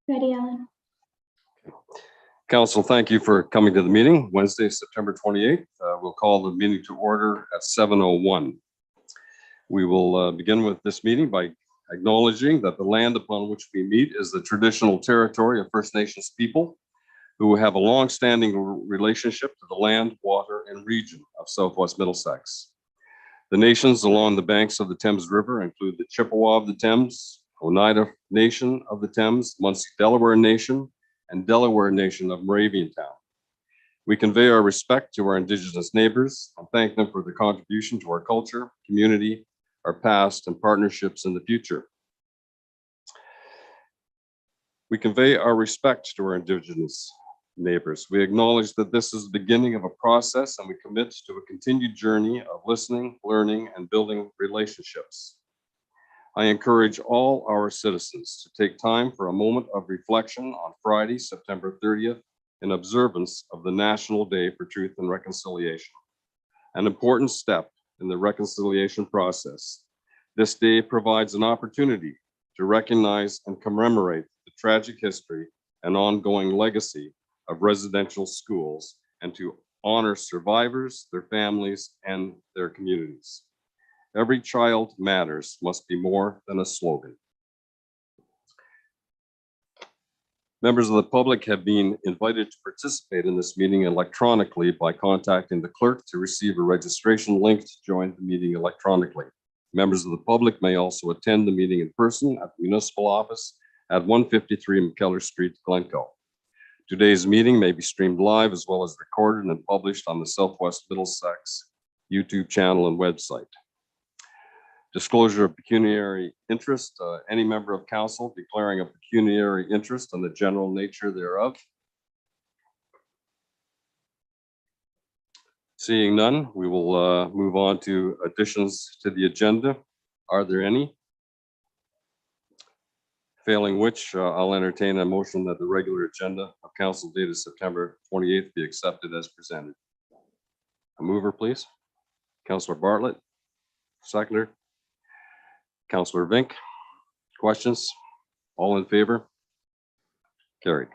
Ready, Ellen. Council, thank you for coming to the meeting. Wednesday, September 28th. We'll call the meeting to order at 7:01. We will begin with this meeting by acknowledging that the land upon which we meet is the traditional territory of First Nations people who have a long-standing relationship to the land, water, and region of Southwest Middlesex. The nations along the banks of the Thames River include the Chippewa of the Thames, Oneida Nation of the Thames, Munsee Delaware Nation, and Delaware Nation of Moraviantown. We convey our respect to our Indigenous neighbors and thank them for their contribution to our culture, community, our past, and partnerships in the future. We convey our respect to our Indigenous neighbors. We acknowledge that this is the beginning of a process, and we commit to a continued journey of listening, learning, and building relationships. I encourage all our citizens to take time for a moment of reflection on Friday, September 30th, in observance of the National Day for Truth and Reconciliation, an important step in the reconciliation process. This day provides an opportunity to recognize and commemorate the tragic history and ongoing legacy of residential schools and to honor survivors, their families, and their communities. Every child matters must be more than a slogan. Members of the public have been invited to participate in this meeting electronically by contacting the clerk to receive a registration link to join the meeting electronically. Members of the public may also attend the meeting in person at the municipal office at 153 McKellar Street, Glencoe. Today's meeting may be streamed live as well as recorded and published on the Southwest Middlesex YouTube channel and website. Disclosure of pecuniary interest. Any member of council declaring a pecuniary interest in the general nature thereof. Seeing none, we will move on to additions to the agenda. Are there any? Failing which, I'll entertain a motion that the regular agenda of council dated September 28th be accepted as presented. A mover, please. Councillor Bartlett, seconder. Councillor Vink, questions? All in favor? Carried.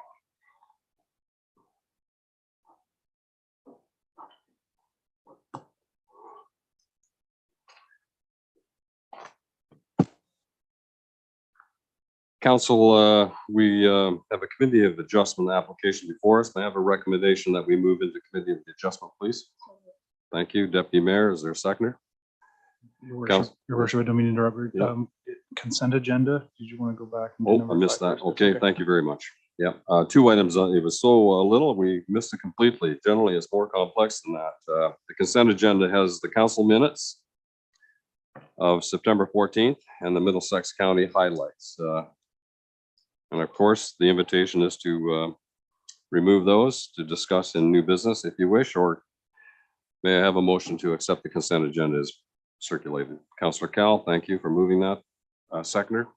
Council, we have a committee of adjustment application before us. May I have a recommendation that we move into committee of adjustment, please? Thank you. Deputy Mayor, is there a seconder? Your worship, I don't mean to interrupt. Yeah. Consent agenda. Did you want to go back? And Oh, I missed that. Okay, thank you very much. Yeah, two items. It was so little, we missed it completely. Generally, it's more complex than that. The consent agenda has the council minutes of September 14th and the Middlesex County highlights. And of course, the invitation is to remove those to discuss in new business if you wish, or may I have a motion to accept the consent agenda as circulated? Councillor Cal, thank you for moving that. Seconder.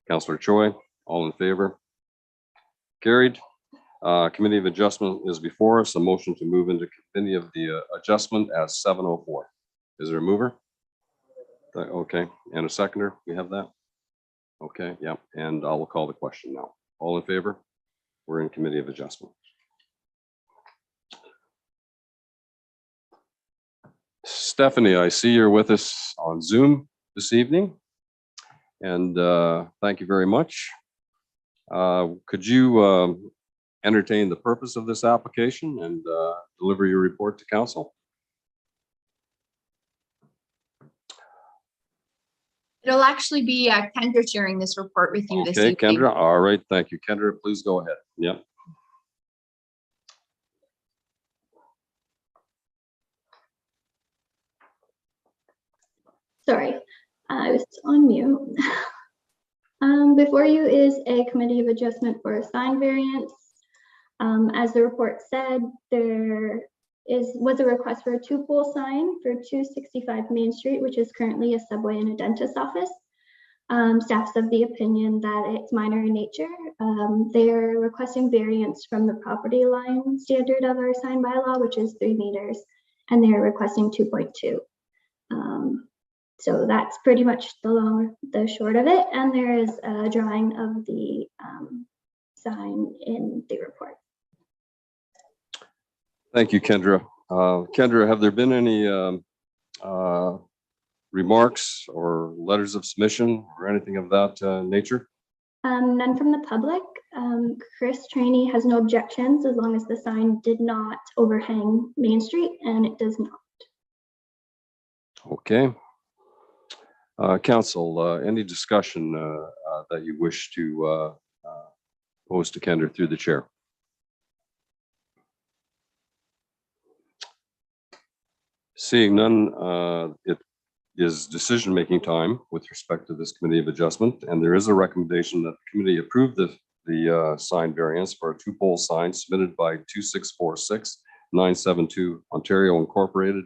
Councillor Choi, all in favor? Carried. Committee of Adjustment is before us. A motion to move into Committee of the Adjustment at 7:04. Is there a mover? Okay, and a seconder. We have that. Okay, yeah, and I will call the question now. All in favor? We're in Committee of Adjustment. Stephanie, I see you're with us on Zoom this evening, and thank you very much. Could you entertain the purpose of this application and deliver your report to council? It'll actually be Kendra sharing this report with you this Okay, evening. Kendra, all right, thank you. Kendra, please go ahead. Yep. Sorry, I was on mute. Before you is a committee of adjustment for a sign variance. As the report said, there was a request for a two-pole sign for 265 Main Street, which is currently a Subway and a dentist office. Staff's of the opinion that it's minor in nature. They're requesting variance from the property line standard of our sign bylaw, which is 3 meters, and they're requesting 2.2. So that's pretty much the short of it. And there is a drawing of the sign in the report. Thank you, Kendra. Kendra, have there been any remarks or letters of submission or anything of that nature? None from the public. Chris Trainey has no objections as long as the sign did not overhang Main Street, and it does not. Okay. Council, any discussion that you wish to pose to Kendra through the chair? Seeing none, it is decision-making time with respect to this committee of adjustment, and there is a recommendation that the committee approve the sign variance for a two-pole sign submitted by 2646972 Ontario Incorporated,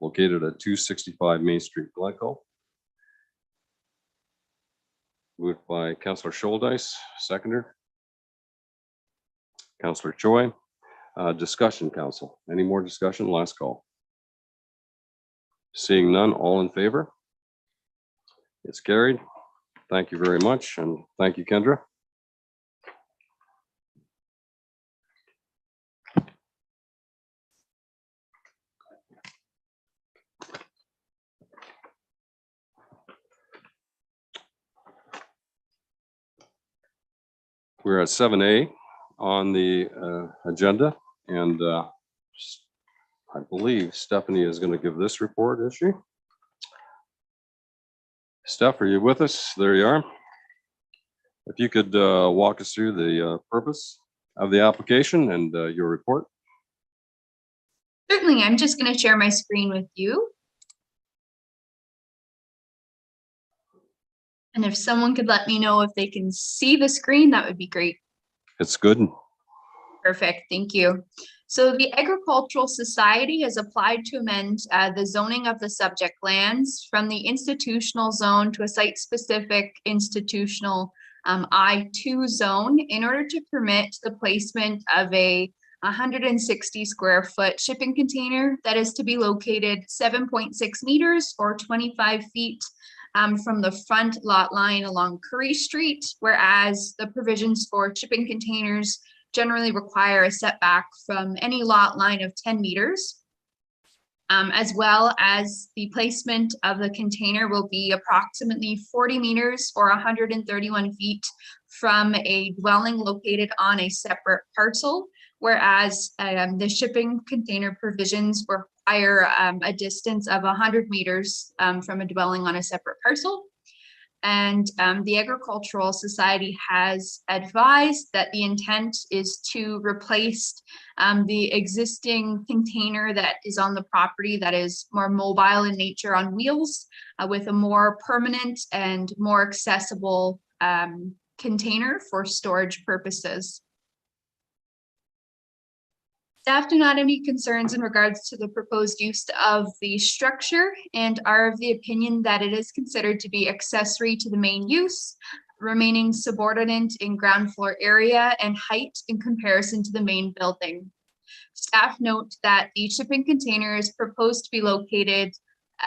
located at 265 Main Street, Glencoe. Moved by Councillor Scholdice, seconder. Councillor Choi. Discussion, council. Any more discussion? Last call. Seeing none, all in favor? It's carried. Thank you very much, and thank you, Kendra. We're at 7A on the agenda, and I believe Stephanie is going to give this report, is she? Steph, are you with us? There you are. If you could walk us through the purpose of the application and your report. Certainly, I'm just going to share my screen with you. And if someone could let me know if they can see the screen, that would be great. It's good. Perfect, thank you. So the Agricultural Society has applied to amend the zoning of the subject lands from the institutional zone to a site-specific institutional I2 zone in order to permit the placement of a 160 square foot shipping container that is to be located 7.6 meters or 25 feet from the front lot line along Curry Street, whereas the provisions for shipping containers generally require a setback from any lot line of 10 meters, as well as the placement of the container will be approximately 40 meters or 131 feet from a dwelling located on a separate parcel, whereas the shipping container provisions require a distance of 100 meters from a dwelling on a separate parcel. And the Agricultural Society has advised that the intent is to replace the existing container that is on the property that is more mobile in nature on wheels with a more permanent and more accessible container for storage purposes. Staff do not have any concerns in regards to the proposed use of the structure and are of the opinion that it is considered to be accessory to the main use, remaining subordinate in ground floor area and height in comparison to the main building. Staff note that the shipping container is proposed to be located,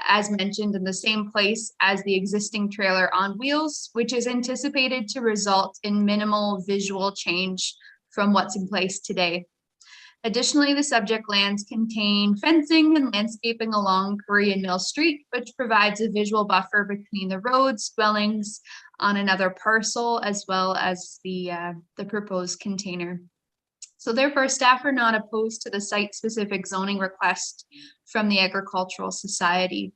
as mentioned, in the same place as the existing trailer on wheels, which is anticipated to result in minimal visual change from what's in place today. Additionally, the subject lands contain fencing and landscaping along Curry and Mill Street, which provides a visual buffer between the roads, dwellings on another parcel, as well as the proposed container. So therefore, staff are not opposed to the site-specific zoning request from the Agricultural Society.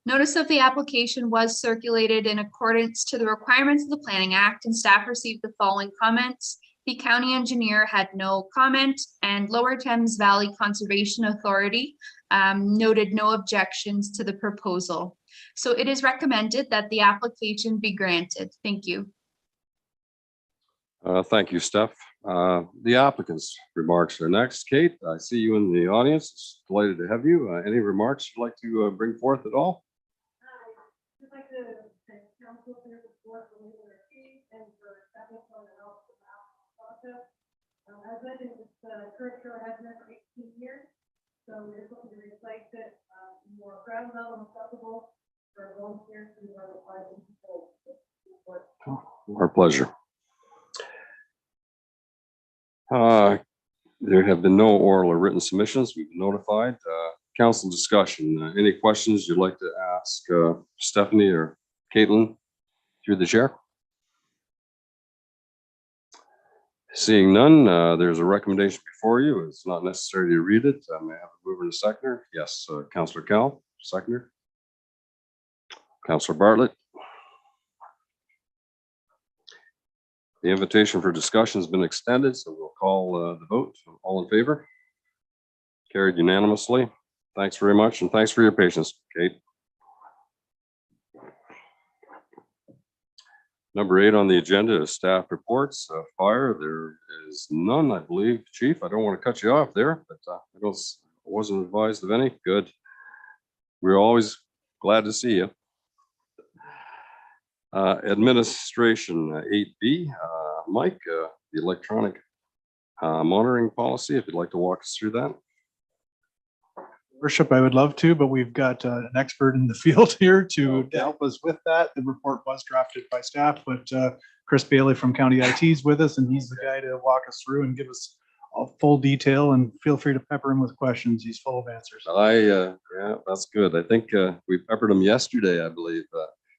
Notice of the application was circulated in accordance to the requirements of the Planning Act, and staff received the following comments. The county engineer had no comment, and Lower Thames Valley Conservation Authority noted no objections to the proposal. So it is recommended that the application be granted. Thank you. Thank you, Steph. The applicants' remarks are next. Kate, I see you in the audience. Delighted to have you. Any remarks you'd like to bring forth at all? I'd like to thank council for your support for legal retreat and for stepping on the help of the process. As mentioned, this current trailer has been for 18 years, so we're just looking to replace it more ground level and accessible for volunteers who are required to support. Our pleasure. There have been no oral or written submissions. We've been notified. Council discussion. Any questions you'd like to ask Stephanie or Caitlin through the chair? Seeing none, there's a recommendation before you. It's not necessary to read it. May I have a mover and a seconder? Yes, Councillor Cal, seconder. Councillor Bartlett. The invitation for discussion has been extended, so we'll call the vote. All in favor? Carried unanimously. Thanks very much, and thanks for your patience, Kate. Number 8 on the agenda is staff reports. Fire, there is none, I believe. Chief, I don't want to cut you off there, but I wasn't advised of any. Good. We're always glad to see you. Administration 8B, Mike, the electronic monitoring policy, if you'd like to walk us through that. Worship, I would love to, but we've got an expert in the field here to help us with that. The report was drafted by staff, but Chris Bailey from County IT is with us, and he's the guy to walk us through and give us a full detail, and feel free to pepper him with questions. He's full of answers. Yeah, that's good. I think we peppered him yesterday, I believe.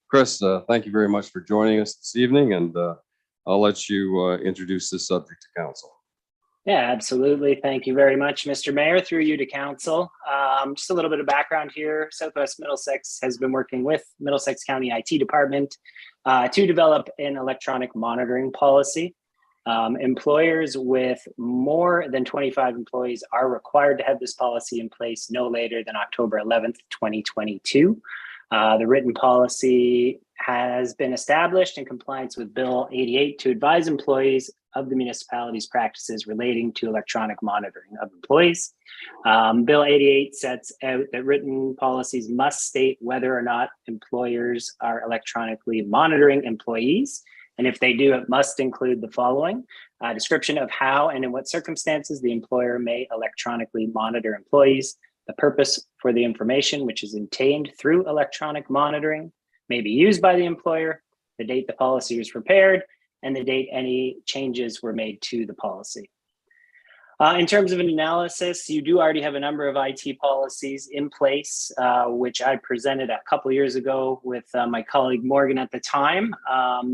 Chris, thank you very much for joining us this evening, and I'll let you introduce this subject to council. Yeah, absolutely. Thank you very much, Mr. Mayor, through you to council. Just a little bit of background here. Southwest Middlesex has been working with Middlesex County IT Department to develop an electronic monitoring policy. Employers with more than 25 employees are required to have this policy in place no later than October 11th, 2022. The written policy has been established in compliance with Bill 88 to advise employees of the municipality's practices relating to electronic monitoring of employees. Bill 88 sets out that written policies must state whether or not employers are electronically monitoring employees. And if they do, it must include the following: a description of how and in what circumstances the employer may electronically monitor employees, the purpose for the information which is obtained through electronic monitoring may be used by the employer, the date the policy was prepared, and the date any changes were made to the policy. In terms of an analysis, you do already have a number of IT policies in place, which I presented a couple of years ago with my colleague Morgan at the time.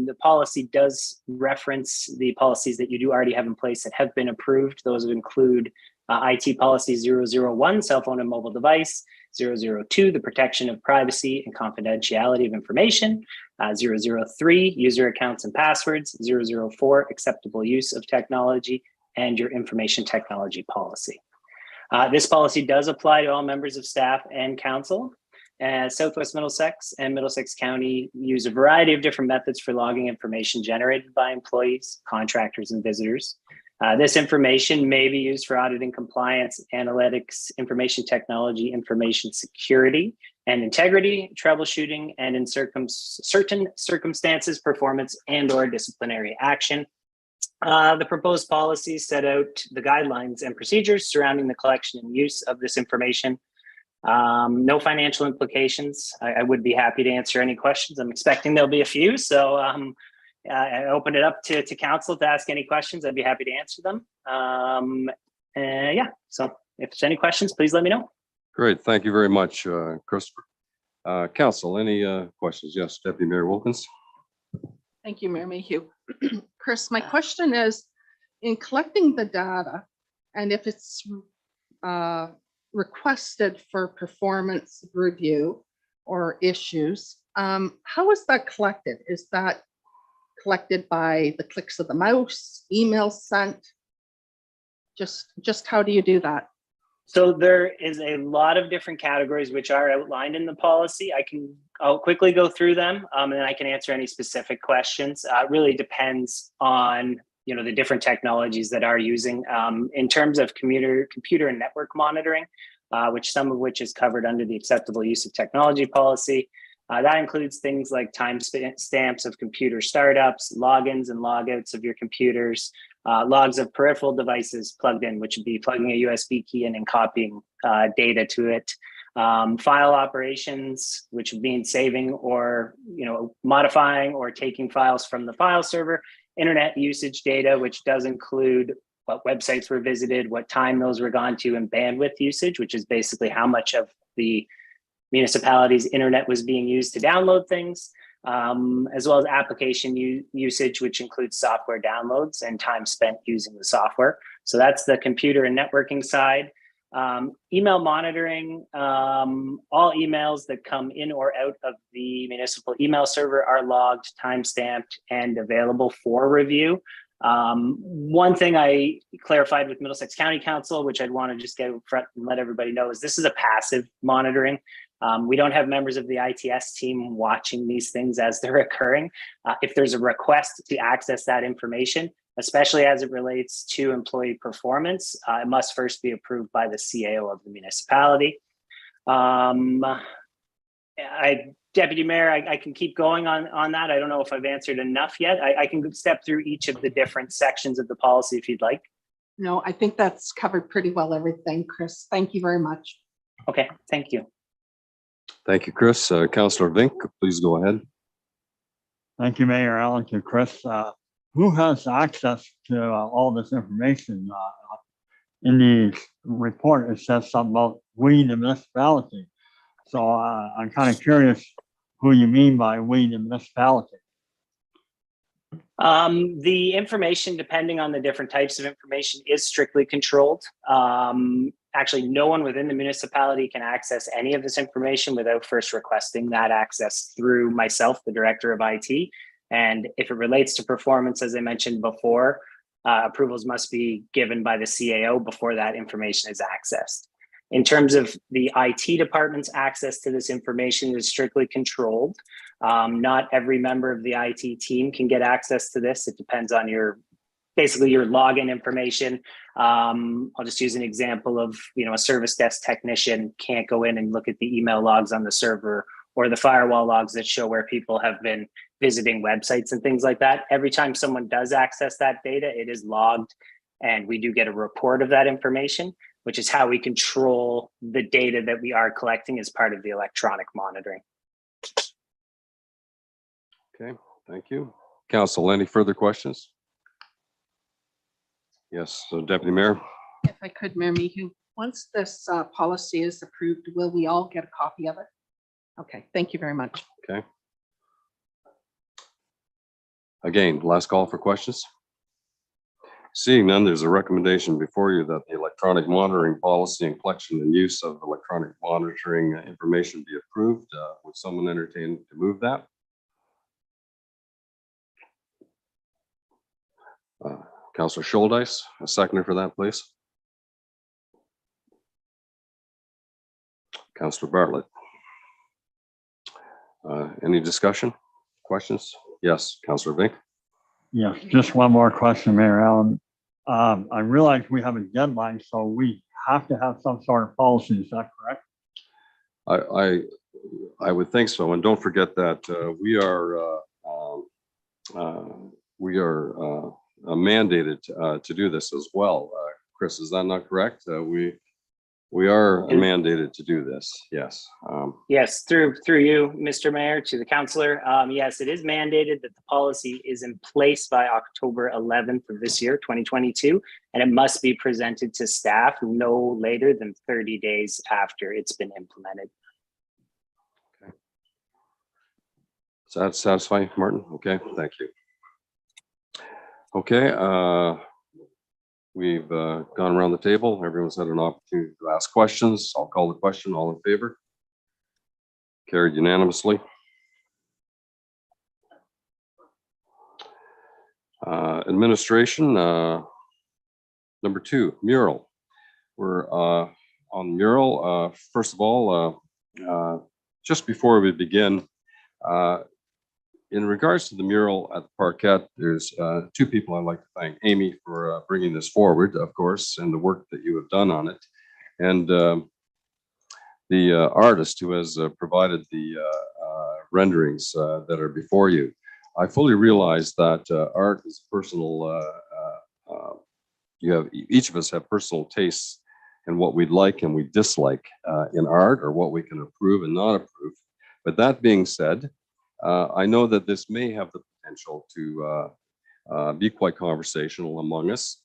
The policy does reference the policies that you do already have in place that have been approved. Those include IT policy 001, cell phone and mobile device, 002, the protection of privacy and confidentiality of information, 003, user accounts and passwords, 004, acceptable use of technology, and your information technology policy. This policy does apply to all members of staff and council. Southwest Middlesex and Middlesex County use a variety of different methods for logging information generated by employees, contractors, and visitors. This information may be used for auditing compliance, analytics, information technology, information security, and integrity, troubleshooting, and in certain circumstances, performance and/or disciplinary action. The proposed policies set out the guidelines and procedures surrounding the collection and use of this information. No financial implications. I would be happy to answer any questions. I'm expecting there'll be a few, so I open it up to council to ask any questions. I'd be happy to answer them. Yeah, so if there's any questions, please let me know. Great, thank you very much, Christopher. Council, any questions? Yes, Deputy Mayor Wilkins. Thank you, Mayor Mayhew. Chris, my question is, in collecting the data, and if it's requested for performance review or issues, how is that collected? Is that collected by the clicks of the mouse, email sent? Just how do you do that? So there is a lot of different categories which are outlined in the policy. I'll quickly go through them, and then I can answer any specific questions. It really depends on the different technologies that are using. In terms of computer and network monitoring, some of which is covered under the acceptable use of technology policy. That includes things like time stamps of computer startups, logins and logouts of your computers, logs of peripheral devices plugged in, which would be plugging a USB key in and copying data to it. File operations, which means saving or modifying or taking files from the file server. Internet usage data, which does include what websites were visited, what time those were gone to, and bandwidth usage, which is basically how much of the municipality's internet was being used to download things, as well as application usage, which includes software downloads and time spent using the software. So that's the computer and networking side. Email monitoring, all emails that come in or out of the municipal email server are logged, time-stamped, and available for review. One thing I clarified with Middlesex County Council, which I'd want to just get up front and let everybody know, is this is a passive monitoring. We don't have members of the ITS team watching these things as they're occurring. If there's a request to access that information, especially as it relates to employee performance, it must first be approved by the CAO of the municipality. Deputy Mayor, I can keep going on that. I don't know if I've answered enough yet. I can step through each of the different sections of the policy if you'd like. No, I think that's covered pretty well everything, Chris. Thank you very much. Okay, thank you. Thank you, Chris. Councillor Vink, please go ahead. Thank you, Mayor Allen, to Chris. Who has access to all this information? In the report, it says something about we, the municipality. So I'm kind of curious who you mean by we, the municipality. The information, depending on the different types of information, is strictly controlled. Actually, no one within the municipality can access any of this information without first requesting that access through myself, the Director of IT. And if it relates to performance, as I mentioned before, approvals must be given by the CAO before that information is accessed. In terms of the IT department's access to this information is strictly controlled. Not every member of the IT team can get access to this. It depends on basically your login information. I'll just use an example of, a service desk technician can't go in and look at the email logs on the server or the firewall logs that show where people have been visiting websites and things like that. Every time someone does access that data, it is logged and we do get a report of that information, which is how we control the data that we are collecting as part of the electronic monitoring. Okay, thank you. Council, any further questions? Yes, so Deputy Mayor. If I could, Mayor Meehu, once this policy is approved, will we all get a copy of it? Okay, thank you very much. Okay. Again, last call for questions. Seeing none, there's a recommendation before you that the electronic monitoring policy and collection and use of electronic monitoring information be approved. Would someone entertain to move that? Councillor Scholdice, a seconder for that, please. Councillor Bartlett. Any discussion, questions? Yes, Councillor Vink. Yes, just one more question, Mayor Allen. I realize we have a deadline, so we have to have some sort of policy. Is that correct? I would think so, and don't forget that we are mandated to do this as well. Chris, is that not correct? We are mandated to do this. Yes. Yes, through you, Mr. Mayor, to the councillor. Yes, it is mandated that the policy is in place by October 11th of this year, 2022, and it must be presented to staff no later than 30 days after it's been implemented. Okay. Is that satisfying, Martin? Okay, thank you. Okay, we've gone around the table. Everyone's had an opportunity to ask questions. I'll call the question. All in favor? Carried unanimously. Administration, number 2, mural. We're on mural. First of all, just before we begin, in regards to the mural at the Parkette, there's 2 people I'd like to thank. Amy for bringing this forward, of course, and the work that you have done on it. And the artist who has provided the renderings that are before you. I fully realize that art is personal. Each of us have personal tastes and what we'd like and we dislike in art, or what we can approve and not approve. But that being said, I know that this may have the potential to be quite conversational among us.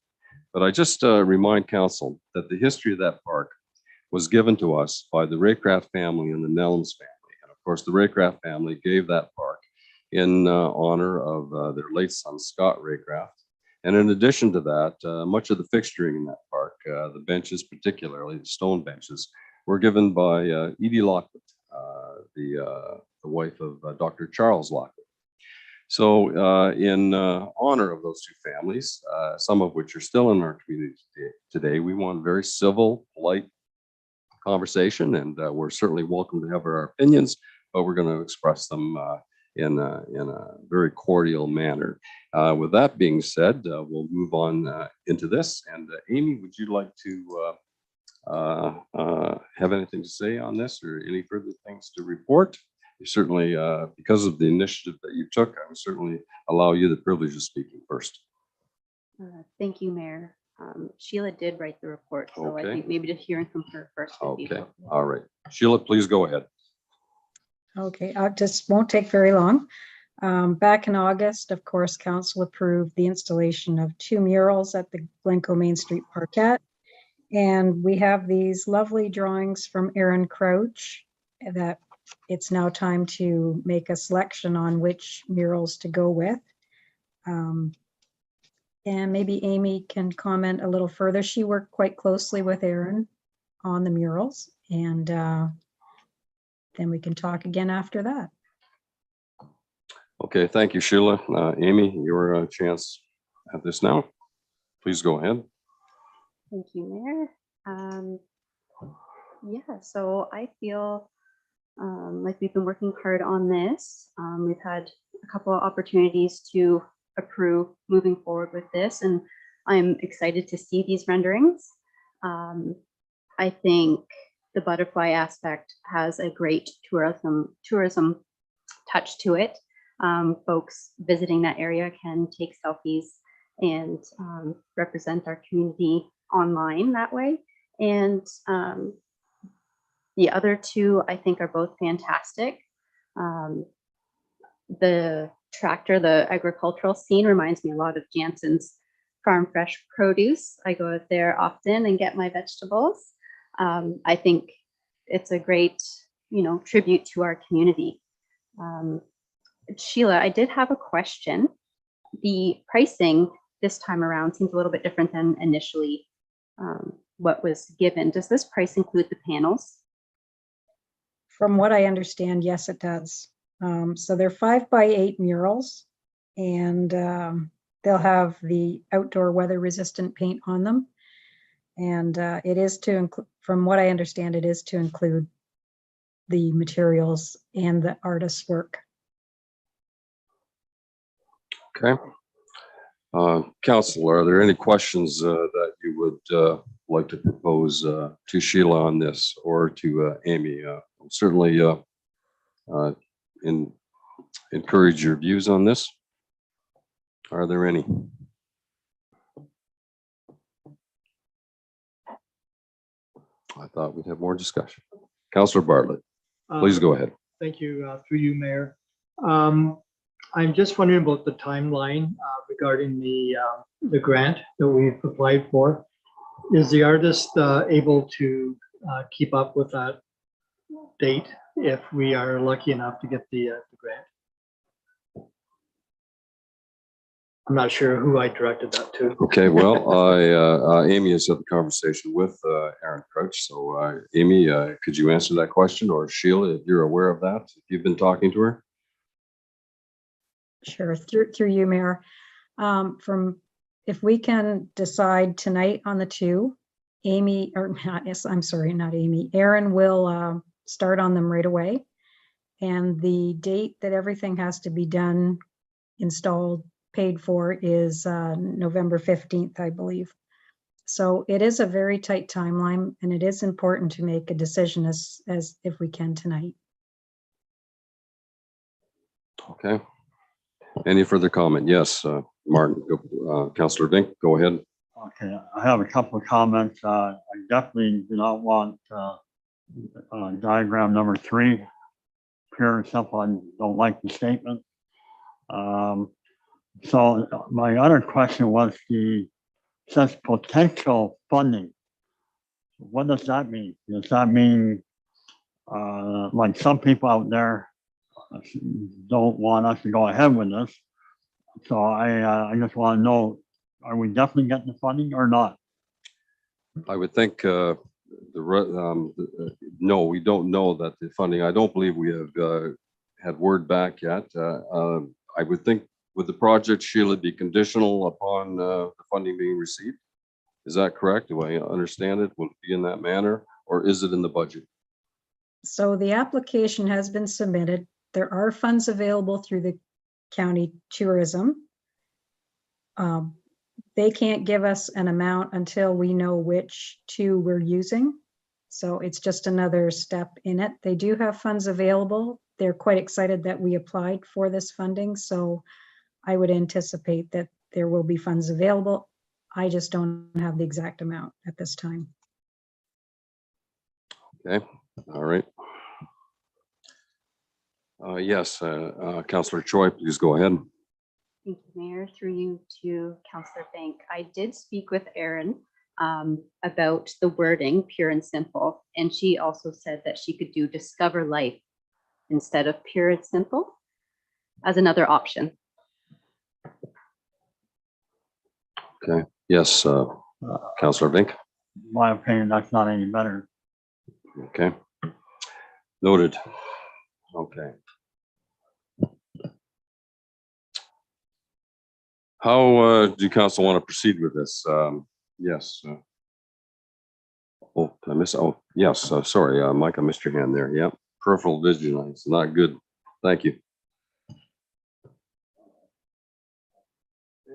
But I just remind council that the history of that park was given to us by the Raycraft family and the Nellums family. And of course, the Raycraft family gave that park in honor of their late son, Scott Raycraft. And in addition to that, much of the fixturing in that park, the benches, particularly the stone benches, were given by Edie Lockwood, the wife of Dr. Charles Lockwood. So in honor of those two families, some of which are still in our community today, we want a very civil, polite conversation, and we're certainly welcome to have our opinions, but we're going to express them in a very cordial manner. With that being said, we'll move on into this. And Amy, would you like to have anything to say on this, or any further things to report? You certainly, because of the initiative that you took, I would certainly allow you the privilege of speaking first. Thank you, Mayor. Sheila did write the report, so I think maybe just hearing from her first. Okay, all right. Sheila, please go ahead. Okay, I just won't take very long. Back in August, of course, council approved the installation of 2 murals at the Glencoe Main Street Parkette. And we have these lovely drawings from Aaron Crouch that it's now time to make a selection on which murals to go with. And maybe Amy can comment a little further. She worked quite closely with Aaron on the murals, and then we can talk again after that. Okay, thank you, Sheila. Amy, your chance at this now. Please go ahead. Thank you, Mayor. Yeah, so I feel like we've been working hard on this. We've had a couple of opportunities to approve moving forward with this, and I'm excited to see these renderings. I think the butterfly aspect has a great tourism touch to it. Folks visiting that area can take selfies and represent our community online that way. And the other two, I think, are both fantastic. The tractor, the agricultural scene, reminds me a lot of Jansen's Farm Fresh Produce. I go out there often and get my vegetables. I think it's a great, tribute to our community. Sheila, I did have a question. The pricing this time around seems a little bit different than initially what was given. Does this price include the panels? From what I understand, yes, it does. So they're 5x8 murals, and they'll have the outdoor weather resistant paint on them. And it is to include, from what I understand, it is to include the materials and the artist's work. Okay. Council, are there any questions that you would like to propose to Sheila on this, or to Amy? Certainly encourage your views on this. Are there any? I thought we'd have more discussion. Councillor Bartlett, please go ahead. Thank you, through you, Mayor. I'm just wondering about the timeline regarding the grant that we've applied for. Is the artist able to keep up with that date if we are lucky enough to get the grant? I'm not sure who I directed that to. Okay, well, Amy has had the conversation with Aaron Crouch. So Amy, could you answer that question? Or Sheila, if you're aware of that, if you've been talking to her? Sure, through you, Mayor. If we can decide tonight on the 2, Amy, or not, I'm sorry, not Amy, Aaron will start on them right away. And the date that everything has to be done, installed, paid for is November 15th, I believe. So it is a very tight timeline, and it is important to make a decision as if we can tonight. Okay. Any further comment? Yes, Martin, Councillor Vink, go ahead. Okay, I have a couple of comments. I definitely do not want diagram number 3, pure and simple. I don't like the statement. So my other question was says potential funding. What does that mean? Does that mean like some people out there don't want us to go ahead with this? So I just want to know, are we definitely getting the funding or not? I would think no, we don't know that the funding. I don't believe we have had word back yet. I would think with the project, Sheila, be conditional upon the funding being received. Is that correct? Do I understand it? Will it be in that manner, or is it in the budget? So the application has been submitted. There are funds available through the county tourism. They can't give us an amount until we know which 2 we're using. So it's just another step in it. They do have funds available. They're quite excited that we applied for this funding. So I would anticipate that there will be funds available. I just don't have the exact amount at this time. Okay, all right. Yes, Councillor Choi, please go ahead. Thank you, Mayor. Through you to Councillor Bank. I did speak with Erin about the wording, pure and simple, and she also said that she could do discover life instead of pure and simple as another option. Okay, yes, Councillor Vink. In my opinion, that's not any better. Okay, noted. Okay. How do council want to proceed with this? Yes. Oh, I missed. Oh, yes. Sorry, Mike, I missed your hand there. Yeah, peripheral vision is not good. Thank you.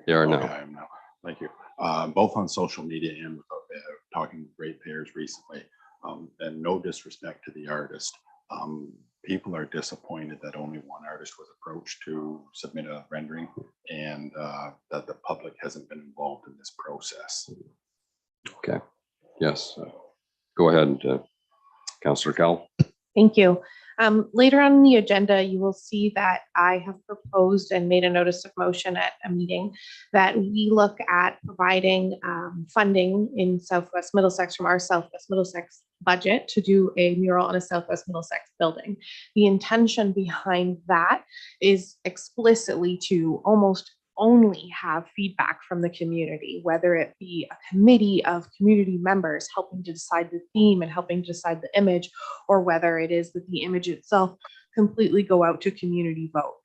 There now. Okay, I am now. Thank you. Both on social media and with talking with ratepayers recently, and no disrespect to the artist. People are disappointed that only one artist was approached to submit a rendering, and that the public hasn't been involved in this process. Okay. Yes. Go ahead, Councillor Cal. Thank you. Later on in the agenda, you will see that I have proposed and made a notice of motion at a meeting that we look at providing funding in Southwest Middlesex from our Southwest Middlesex budget to do a mural on a Southwest Middlesex building. The intention behind that is explicitly to almost only have feedback from the community, whether it be a committee of community members helping to decide the theme and helping to decide the image, or whether it is that the image itself completely go out to community vote.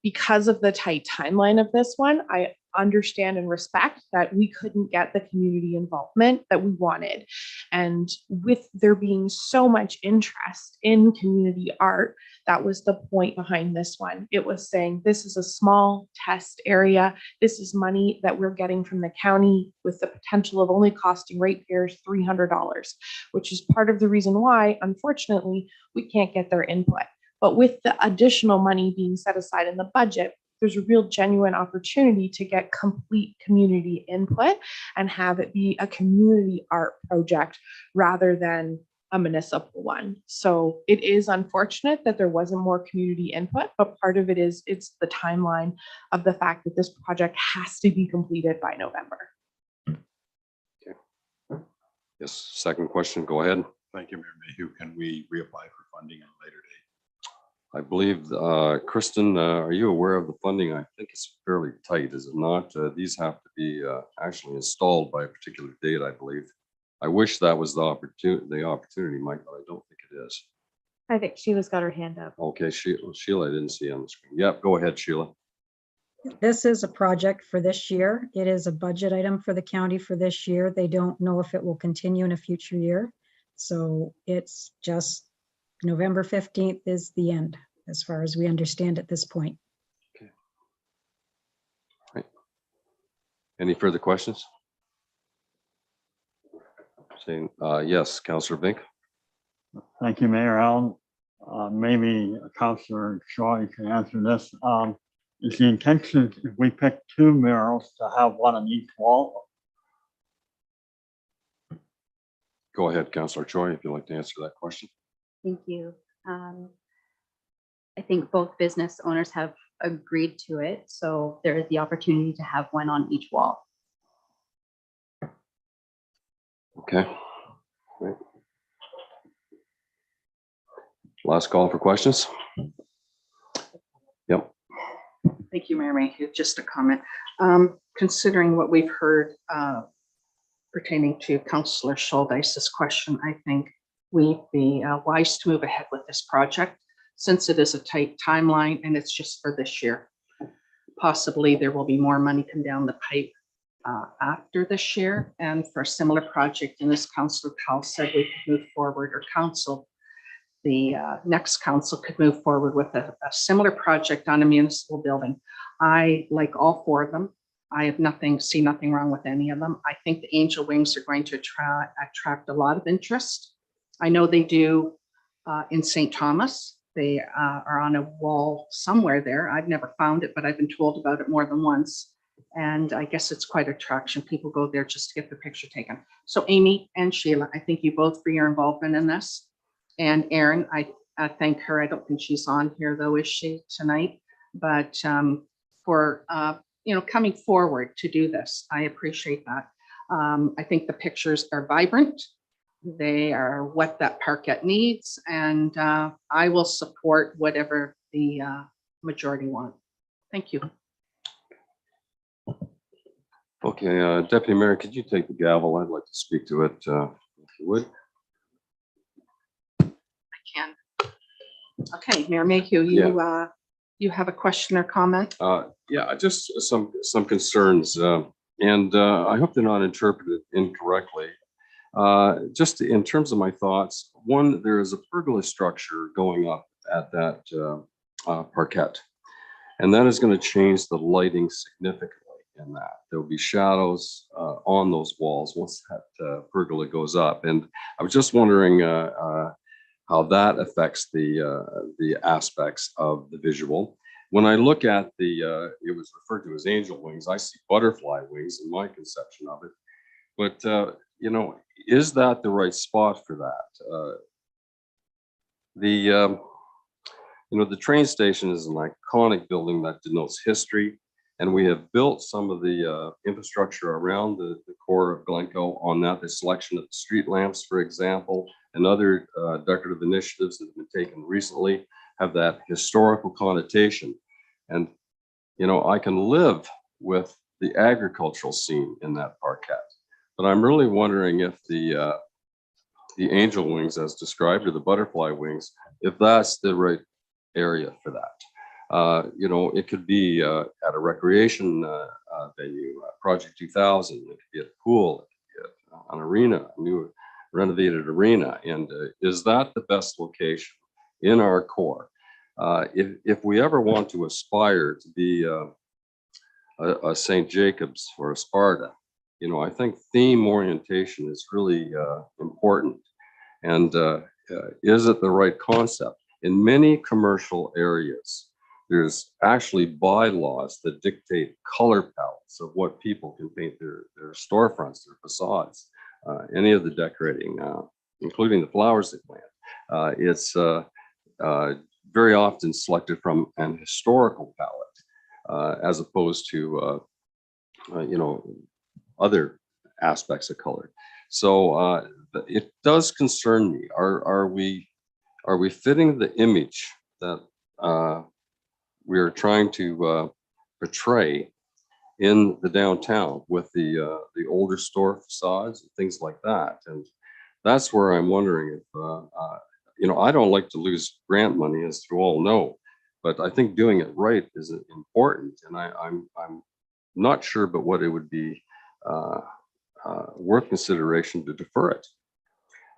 Because of the tight timeline of this one, I understand and respect that we couldn't get the community involvement that we wanted. And with there being so much interest in community art, that was the point behind this one. It was saying this is a small test area. This is money that we're getting from the county with the potential of only costing ratepayers $300, which is part of the reason why, unfortunately, we can't get their input. But with the additional money being set aside in the budget, there's a real genuine opportunity to get complete community input and have it be a community art project rather than a municipal one. So it is unfortunate that there wasn't more community input, but part of it is it's the timeline of the fact that this project has to be completed by November. Okay. Yes, second question, go ahead. Thank you, Mayor Mayhew. Can we reapply for funding at a later date? I believe, Kristen, are you aware of the funding? I think it's fairly tight, is it not? These have to be actually installed by a particular date, I believe. I wish that was the opportunity, Mike, but I don't think it is. I think Sheila's got her hand up. Okay, Sheila, I didn't see on the screen. Yep, go ahead, Sheila. This is a project for this year. It is a budget item for the county for this year. They don't know if it will continue in a future year. So it's just November 15th is the end, as far as we understand at this point. Okay. All right. Any further questions? Saying yes, Councillor Vink. Thank you, Mayor Allen. Maybe Councillor Choi can answer this. Is the intention if we pick 2 murals to have one on each wall, Go ahead, Councillor Choi, if you'd like to answer that question. Thank you. I think both business owners have agreed to it, so there is the opportunity to have one on each wall. Okay. Right. Last call for questions. Yep. Thank you, Mayor Mayhew. Just a comment. Considering what we've heard pertaining to Councillor Schuldeis's question, I think we'd be wise to move ahead with this project since it is a tight timeline and it's just for this year. Possibly there will be more money come down the pipe after this year, and for a similar project, and as Councillor Powell said, we could move forward, or council, the next council could move forward with a similar project on a municipal building. I like all four of them. I have see nothing wrong with any of them. I think the angel wings are going to attract a lot of interest. I know they do in St. Thomas. They are on a wall somewhere there. I've never found it, but I've been told about it more than once. And I guess it's quite an attraction. People go there just to get the picture taken. So Amy and Sheila, I thank you both for your involvement in this. And Erin, I thank her. I don't think she's on here though, is she tonight? But for coming forward to do this, I appreciate that. I think the pictures are vibrant. They are what that parkette needs, and I will support whatever the majority want. Thank you. Okay, Deputy Mayor, could you take the gavel? I'd like to speak to it, if you would. I can. Okay, Mayor Mayhew, you have a question or comment? Yeah, just some concerns, and I hope they're not interpreted incorrectly. Just in terms of my thoughts, one, there is a pergola structure going up at that parkette, and that is going to change the lighting significantly in that. There will be shadows on those walls once that pergola goes up, and I was just wondering how that affects the aspects of the visual. When I look at it was referred to as angel wings, I see butterfly wings in my conception of it, but is that the right spot for that? The train station is an iconic building that denotes history, and we have built some of the infrastructure around the core of Glencoe on that. The selection of the street lamps, for example, and other decorative initiatives that have been taken recently have that historical connotation. And, I can live with the agricultural scene in that parkette. But I'm really wondering if the angel wings, as described, or the butterfly wings, if that's the right area for that. It could be at a recreation venue, Project 2000. It could be at a pool, it could be at an arena, a new renovated arena. And is that the best location in our core? If we ever want to aspire to be a St. Jacobs or a Sparta, I think theme orientation is really important. And is it the right concept? In many commercial areas, there's actually bylaws that dictate color palettes of what people can paint their storefronts, their facades, any of the decorating, including the flowers they plant. It's very often selected from an historical palette, as opposed to, other aspects of color. So it does concern me. Are we fitting the image that we are trying to portray in the downtown with the older store facades and things like that? And that's where I'm wondering if I don't like to lose grant money, as you all know, but I think doing it right is important. And I'm not sure, but what it would be worth consideration to defer it.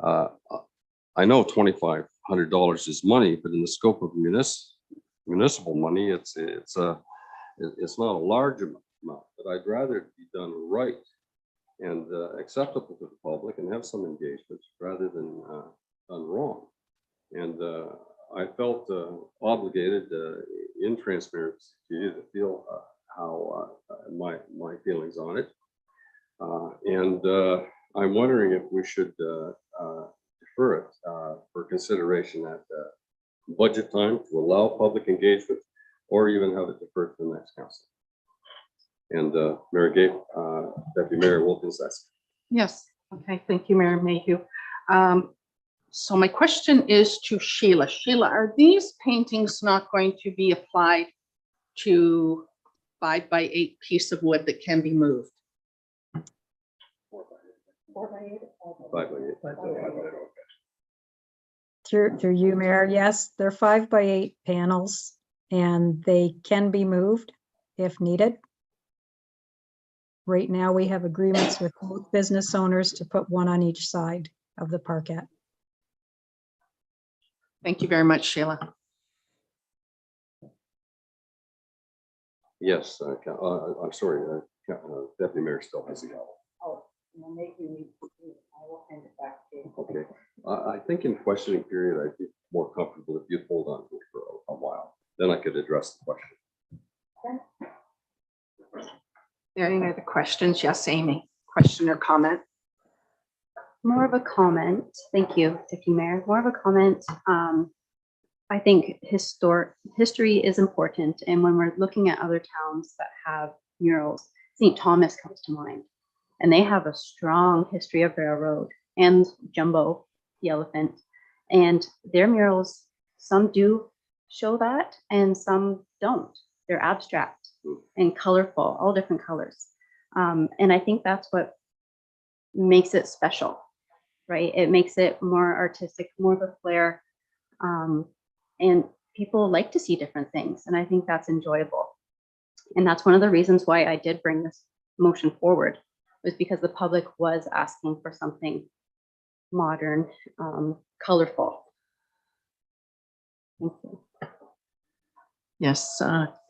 I know $2,500 is money, but in the scope of municipal money, it's not a large amount. But I'd rather it be done right and acceptable to the public and have some engagement rather than done wrong. And I felt obligated in transparency to you to feel how my feelings on it. And I'm wondering if we should defer it for consideration at budget time to allow public engagement, or even have it deferred to the next council. And Mayor Gabe, Deputy Mayor Wilkins. Yes, okay, thank you, Mayor Mayhew. So my question is to Sheila. Sheila, are these paintings not going to be applied to 5x8 piece of wood that can be moved? 5x8. Through you, Mayor, yes, they're 5x8 panels and they can be moved if needed. Right now, we have agreements with both business owners to put one on each side of the parquet. Thank you very much, Sheila. Yes, I'm sorry, Deputy Mayor still has the gavel. Oh, maybe I will hand it back to you. Okay, I think in questioning period, I'd be more comfortable if you'd hold on to it for a while. Then I could address the question. There any other questions? Yes, Amy, question or comment? More of a comment. Thank you, Deputy Mayor. More of a comment. I think history is important. And when we're looking at other towns that have murals, St. Thomas comes to mind. And they have a strong history of railroad and Jumbo, the elephant. And their murals, some do show that and some don't. They're abstract and colorful, all different colors. And I think that's what makes it special, right? It makes it more artistic, more of a flair. And people like to see different things. And I think that's enjoyable. And that's one of the reasons why I did bring this motion forward, was because the public was asking for something modern, colorful. Thank you. Yes,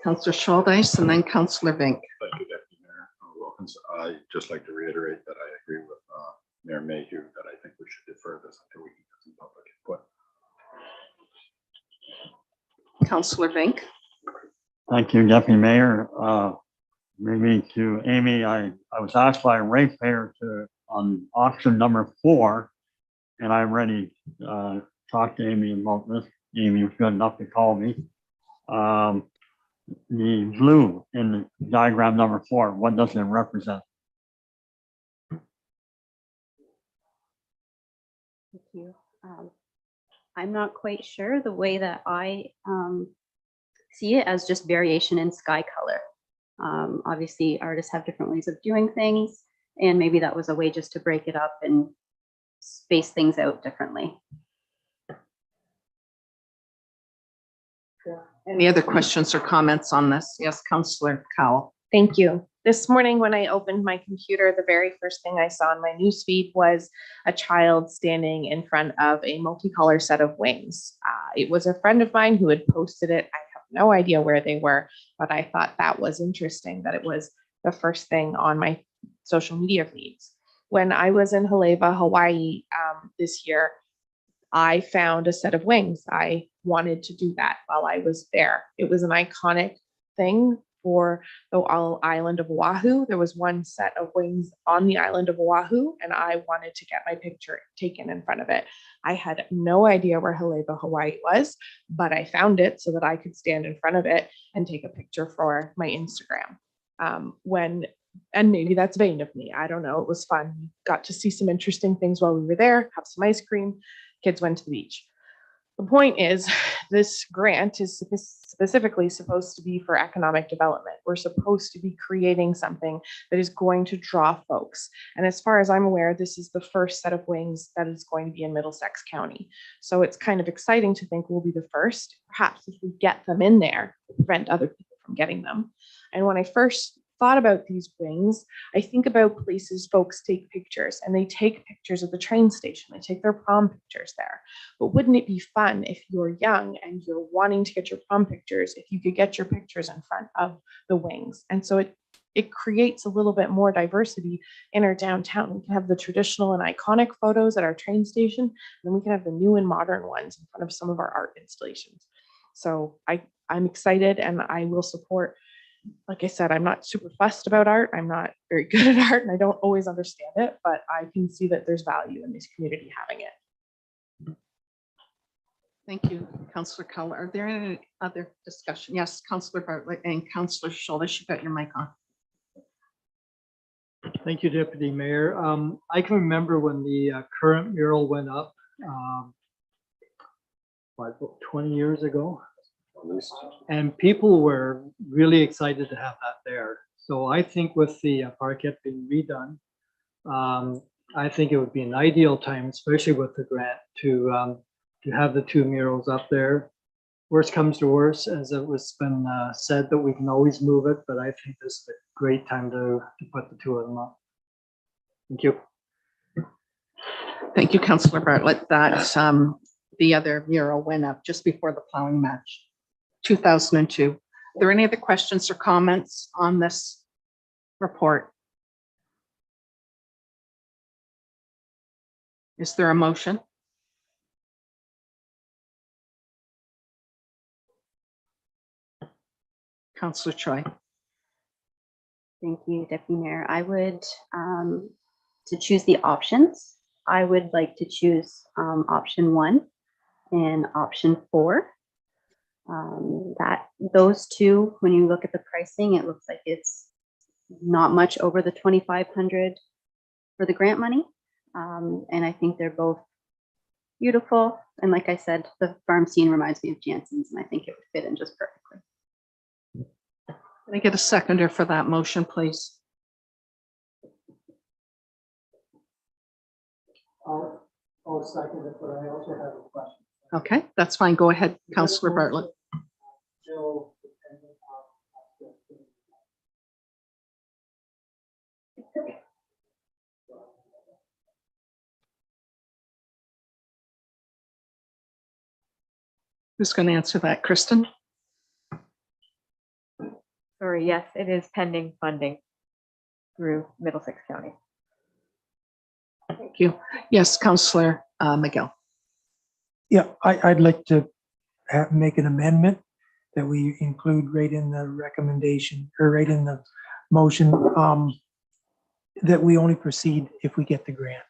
Councillor Schuldeis and then Councillor Vink. Thank you, Deputy Mayor Wilkins. I'd just like to reiterate that I agree with Mayor Mayhew that I think we should defer this until we can get some public input. Councillor Vink. Thank you, Deputy Mayor. Maybe to Amy, I was asked by a ratepayer on auction number 4, and I already talked to Amy about this. Amy was good enough to call me. The blue in the diagram number 4, what does it represent? Thank you. I'm not quite sure. The way that I see it as just variation in sky color. Obviously, artists have different ways of doing things, and maybe that was a way just to break it up and space things out differently. Any other questions or comments on this? Yes, Councillor Cowell. Thank you. This morning, when I opened my computer, the very first thing I saw in my newsfeed was a child standing in front of a multicolor set of wings. It was a friend of mine who had posted it. I have no idea where they were, but I thought that was interesting that it was the first thing on my social media feeds. When I was in Haleiwa, Hawaii this year, I found a set of wings. I wanted to do that while I was there. It was an iconic thing for the island of Oahu. There was one set of wings on the island of Oahu, and I wanted to get my picture taken in front of it. I had no idea where Haleiwa, Hawaii was, but I found it so that I could stand in front of it and take a picture for my Instagram. And maybe that's vain of me. I don't know. It was fun. We got to see some interesting things while we were there, have some ice cream. Kids went to the beach. The point is, this grant is specifically supposed to be for economic development. We're supposed to be creating something that is going to draw folks. And as far as I'm aware, this is the first set of wings that is going to be in Middlesex County. So it's kind of exciting to think we'll be the first. Perhaps if we get them in there, prevent other people from getting them. And when I first thought about these wings, I think about places folks take pictures, and they take pictures at the train station. They take their prom pictures there. But wouldn't it be fun if you're young and you're wanting to get your prom pictures, if you could get your pictures in front of the wings? And so it creates a little bit more diversity in our downtown. We can have the traditional and iconic photos at our train station, and then we can have the new and modern ones in front of some of our art installations. So I'm excited, and I will support. Like I said, I'm not super fussed about art. I'm not very good at art, and I don't always understand it, but I can see that there's value in this community having it. Thank you, Councillor Keller. Are there any other discussion? Yes, Councillor Bartlett and Councillor Schultz, you got your mic on. Thank you, Deputy Mayor. I can remember when the current mural went up, what, about 20 years ago? At least. And people were really excited to have that there. So I think with the parquet being redone, I think it would be an ideal time, especially with the grant, to have the two murals up there. Worst comes to worst, as it was been said, that we can always move it, but I think this is a great time to put the two of them up. Thank you. Thank you, Councillor Bartlett. That the other mural went up just before the plowing match, 2002. Are there any other questions or comments on this report? Is there a motion? Councillor Choi. Thank you, Deputy Mayor. I would, to choose the options, I would like to choose option 1 and option 4. That those two, when you look at the pricing, it looks like it's not much over the 2,500 for the grant money. And I think they're both beautiful. And like I said, the farm scene reminds me of Jansen's, and I think it would fit in just perfectly. Can I get a seconder for that motion, please? I'll second it, but I also have a question. Okay, that's fine. Go ahead, Councillor Bartlett. Who's going to answer that, Kristen? Sorry, yes, it is pending funding through Middlesex County. Thank you. Yes, Councillor Miguel. Yeah, I'd like to make an amendment that we include right in the recommendation or right in the motion that we only proceed if we get the grant.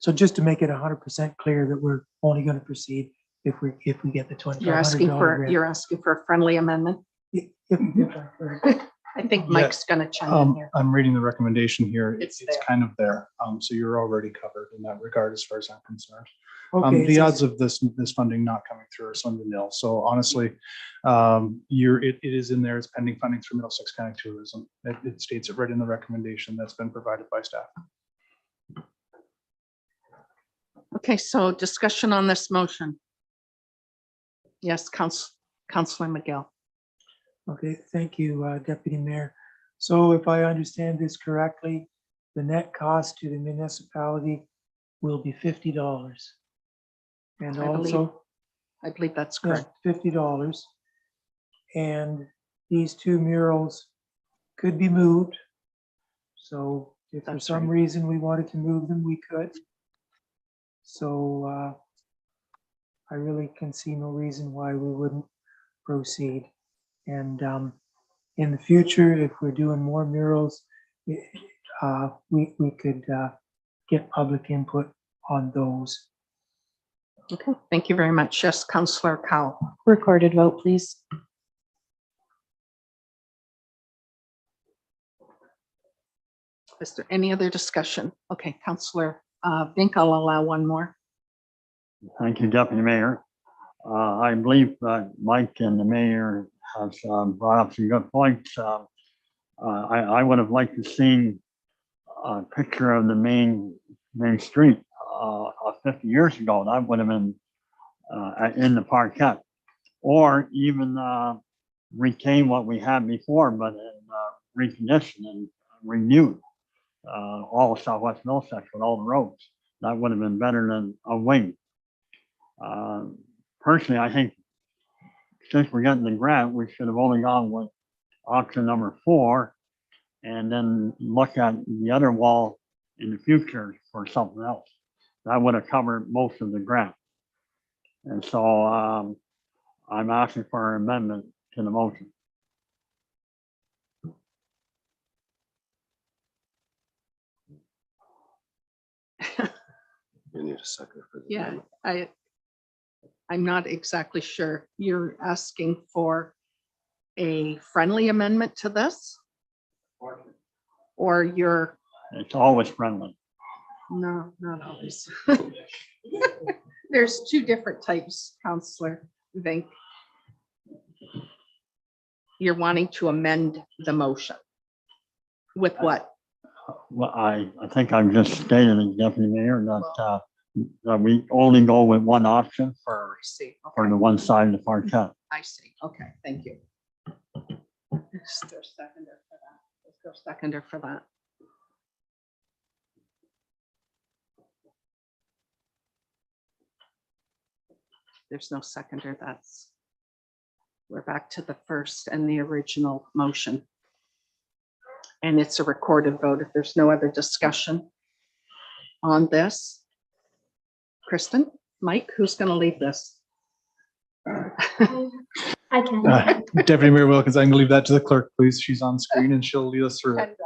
So just to make it 100% clear that we're only going to proceed if we get the $2,500 grant. You're asking for a friendly amendment. I think Mike's going to chime in here. I'm reading the recommendation here. It's It's there. kind of there. So you're already covered in that regard as far as I'm concerned. Okay, The so- odds of this funding not coming through are slim to nil. So honestly, it is in there as pending funding through Middlesex County Tourism. It states it right in the recommendation that's been provided by staff. Okay, so discussion on this motion. Yes, Councillor Miguel. Okay, thank you, Deputy Mayor. So if I understand this correctly, the net cost to the municipality will be $50. And I believe that's yeah, correct. $50. And these two murals could be moved. So if for That's some right. reason we wanted to move them, we could. So I really can see no reason why we wouldn't proceed. And in the future, if we're doing more murals, we could get public input on those. Okay, thank you very much. Yes, Councillor Cowell. Recorded vote, please. Is there any other discussion? Okay, Councillor Vink, I'll allow one more. Thank you, Deputy Mayor. I believe Mike and the mayor have brought up some good points. I would have liked to see a picture of the main street 50 years ago. That would have been in the parquet, or even retain what we had before, but recondition and renew all of Southwest Middlesex with all the roads. That would have been better than a wing. Personally, I think since we're getting the grant, we should have only gone with option number 4 and then look at the other wall in the future for something else. That would have covered most of the grant. And so I'm asking for an amendment to the motion. You need a second for the Yeah, amendment. I'm not exactly sure. You're asking for a friendly amendment to this? Or you're, It's always friendly. no, not always. There's two different types, Counselor Vink. You're wanting to amend the motion. With what? Well, I think I've just stated, Deputy Mayor, that we only go with one option I see. for Okay, the one side of the parkette. I see. Okay, thank you. Is there a seconder for that? Is there a seconder for that? There's no seconder. We're back to the first and the original motion. And it's a recorded vote if there's no other discussion on this. Kristen, Mike, who's going to lead this? I can. Deputy Mayor Wilkins, I can leave that to the clerk, please. She's on screen and she'll lead us through it.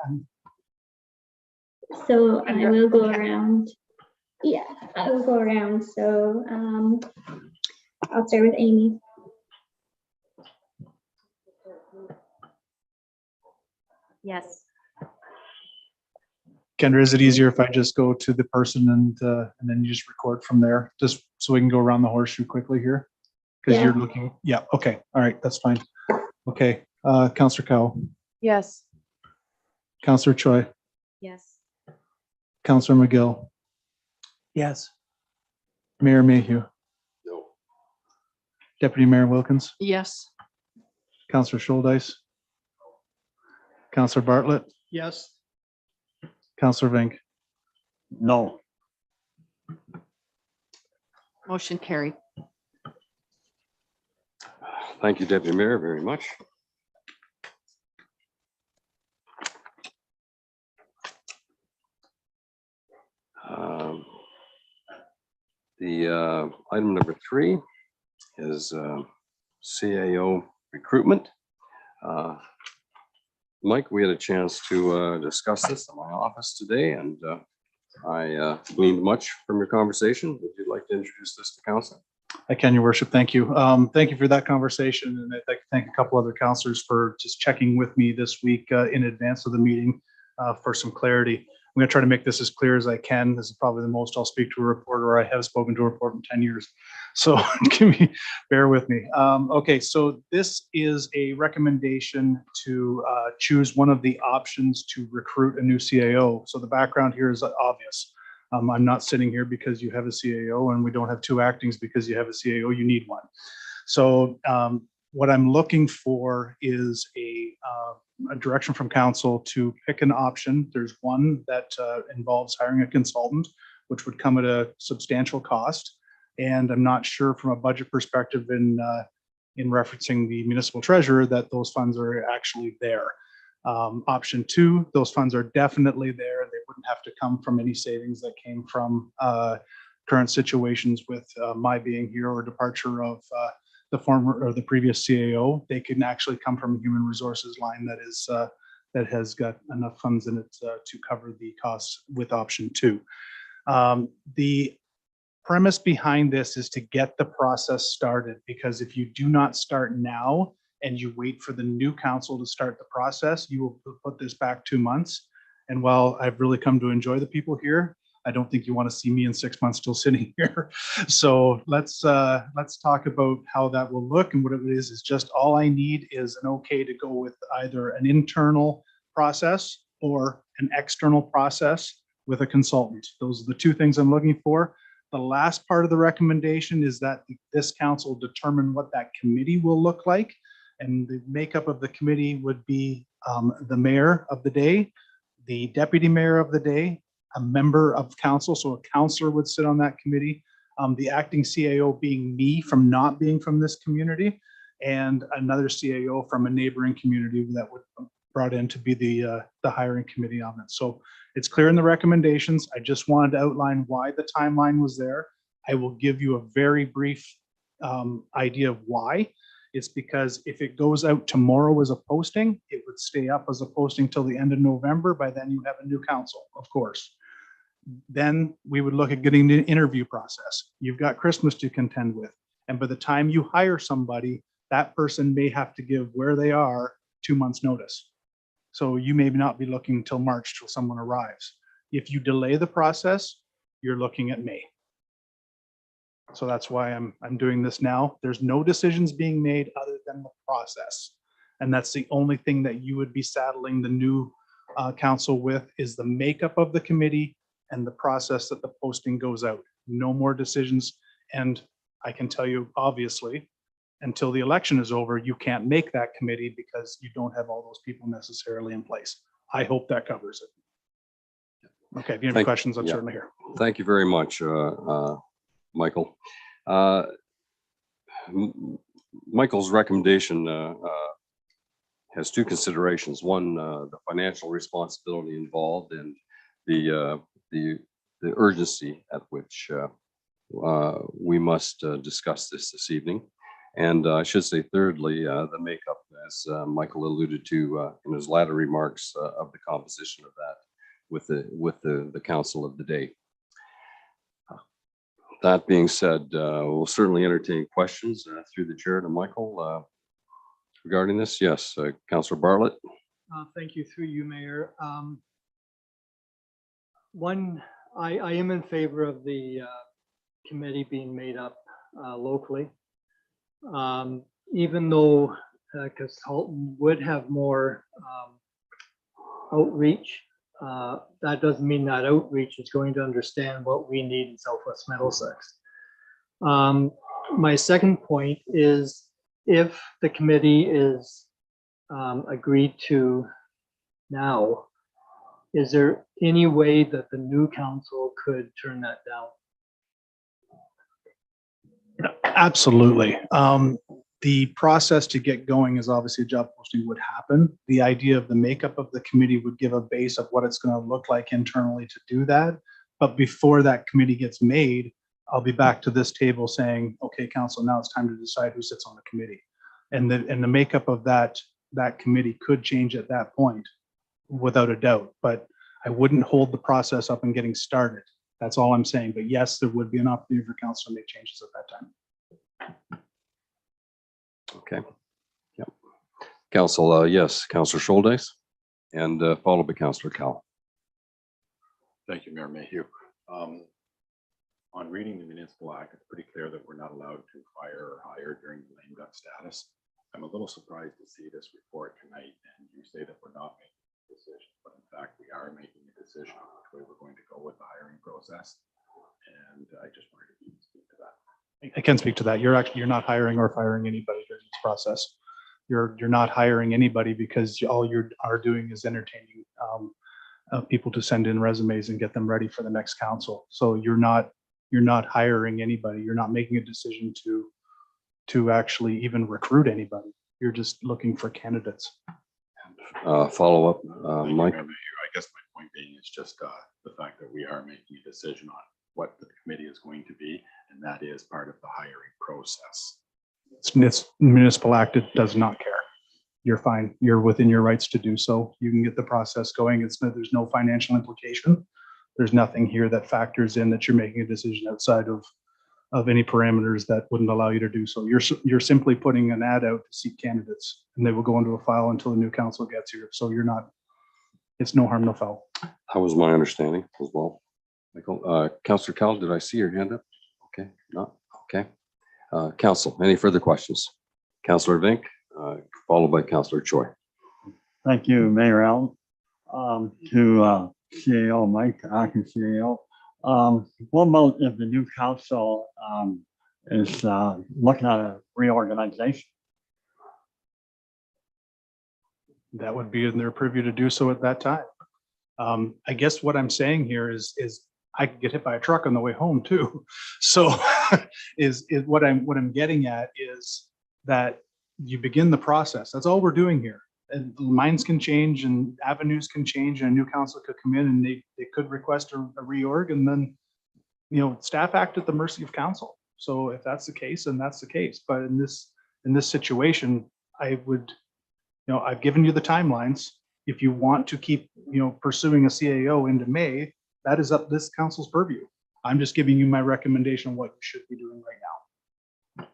So I will go around. Yeah, I will go around. So I'll start with Amy. Yes. Kendra, is it easier if I just go to the person and then you just record from there, just so we can go around the horseshoe quickly here? Because Yeah. you're looking, yeah, okay, all right, that's fine. Okay, Counselor Cowell, Yes. Counselor Choi, Yes. Counselor McGill, Yes. Mayor Mayhew, No. Deputy Mayor Wilkins, Yes. Counselor Schuldice, Counselor Bartlett, Yes. Counselor Vink. No. Motion carried. Thank you, Deputy Mayor, very much. The item number 3 is CAO recruitment. Mike, we had a chance to discuss this in my office today, and I gleaned much from your conversation. Would you like to introduce this to council? I can, Your Worship. Thank you. Thank you for that conversation. And I'd like to thank a couple other counselors for just checking with me this week in advance of the meeting for some clarity. I'm going to try to make this as clear as I can. This is probably the most I'll speak to a reporter, or I have spoken to a reporter in 10 years. So bear with me. Okay, so this is a recommendation to choose one of the options to recruit a new CAO. So the background here is obvious. I'm not sitting here because you have a CAO, and we don't have 2 actings because you have a CAO, you need one. So what I'm looking for is a direction from council to pick an option. There's one that involves hiring a consultant, which would come at a substantial cost. And I'm not sure from a budget perspective in referencing the municipal treasurer that those funds are actually there. Option 2, those funds are definitely there. They wouldn't have to come from any savings that came from current situations with my being here or departure of the former or the previous CAO. They can actually come from a human resources line that has got enough funds in it to cover the costs with option 2. The premise behind this is to get the process started, because if you do not start now and you wait for the new council to start the process, you will put this back 2 months. And while I've really come to enjoy the people here, I don't think you want to see me in 6 months still sitting here. So let's talk about how that will look. And what it is just all I need is an okay to go with either an internal process or an external process with a consultant. Those are the 2 things I'm looking for. The last part of the recommendation is that this council determine what that committee will look like. And the makeup of the committee would be the mayor of the day, the deputy mayor of the day, a member of council, so a councillor would sit on that committee, the acting CAO being me from not being from this community, and another CAO from a neighboring community that would brought in to be the hiring committee on it. So it's clear in the recommendations. I just wanted to outline why the timeline was there. I will give you a very brief idea of why. It's because if it goes out tomorrow as a posting, it would stay up as a posting till the end of November. By then you have a new council, of course. Then we would look at getting the interview process. You've got Christmas to contend with. And by the time you hire somebody, that person may have to give where they are 2 months' notice. So you may not be looking until March till someone arrives. If you delay the process, you're looking at May. So that's why I'm doing this now. There's no decisions being made other than the process. And that's the only thing that you would be saddling the new council with, is the makeup of the committee and the process that the posting goes out. No more decisions. And I can tell you, obviously, until the election is over, you can't make that committee because you don't have all those people necessarily in place. I hope that covers it. Okay, if you have any questions, I'm certainly here. Thank you very much, Michael. Michael's recommendation has two considerations. One, the financial responsibility involved, and the urgency at which we must discuss this evening. And I should say, thirdly, the makeup, as Michael alluded to in his latter remarks, of the composition of that with the council of the day. That being said, we'll certainly entertain questions through the chair to Michael regarding this. Yes, Councillor Bartlett. Thank you, through you, Mayor. One, I am in favor of the committee being made up locally. Even though consultant would have more outreach, that doesn't mean that outreach is going to understand what we need in Southwest Middlesex. My second point is, if the committee is agreed to now, is there any way that the new council could turn that down? Absolutely. The process to get going is obviously a job posting would happen. The idea of the makeup of the committee would give a base of what it's going to look like internally to do that. But before that committee gets made, I'll be back to this table saying, okay, council, now it's time to decide who sits on the committee. And the makeup of that committee could change at that point, without a doubt. But I wouldn't hold the process up and getting started. That's all I'm saying. But yes, there would be an opportunity for council to make changes at that time. Okay. Yep. Council, yes, Councillor Scholdes, and followed by Councillor Cowell. Thank you, Mayor Mayhew. On reading the municipal act, it's pretty clear that we're not allowed to fire or hire during the lame duck status. I'm a little surprised to see this report tonight, and you say that we're not making a decision, but in fact, we are making a decision on which way we're going to go with the hiring process. And I just wanted to speak to that. I can speak to that. You're not hiring or firing anybody during this process. You're not hiring anybody because all you are doing is entertaining people to send in resumes and get them ready for the next council. So you're not hiring anybody. You're not making a decision to actually even recruit anybody. You're just looking for candidates. Follow up, Mike. I guess my point being is just the fact that we are making a decision on what the committee is going to be, and that is part of the hiring process. It's municipal act. It does not care. You're fine. You're within your rights to do so. You can get the process going. There's no financial implication. There's nothing here that factors in that you're making a decision outside of any parameters that wouldn't allow you to do so. You're simply putting an ad out to seek candidates, and they will go into a file until the new council gets here. So it's no harm, no foul. That was my understanding as well. Michael, Councillor Cowell, did I see your hand up? Okay, not okay. Council, any further questions? Councillor Vink, followed by Councillor Choi. Thank you, Mayor Allen. To CEO Mike, acting CEO. What about if the new council is looking at a reorganization? That would be in their purview to do so at that time. I guess what I'm saying here is I could get hit by a truck on the way home too. So is what I'm getting at is that you begin the process. That's all we're doing here. And minds can change and avenues can change, and a new council could come in and they could request a reorg, and then, staff act at the mercy of council. So if that's the case, then that's the case. But in this situation, I would, I've given you the timelines. If you want to keep, pursuing a CAO into May, that is up this council's purview. I'm just giving you my recommendation on what you should be doing right now.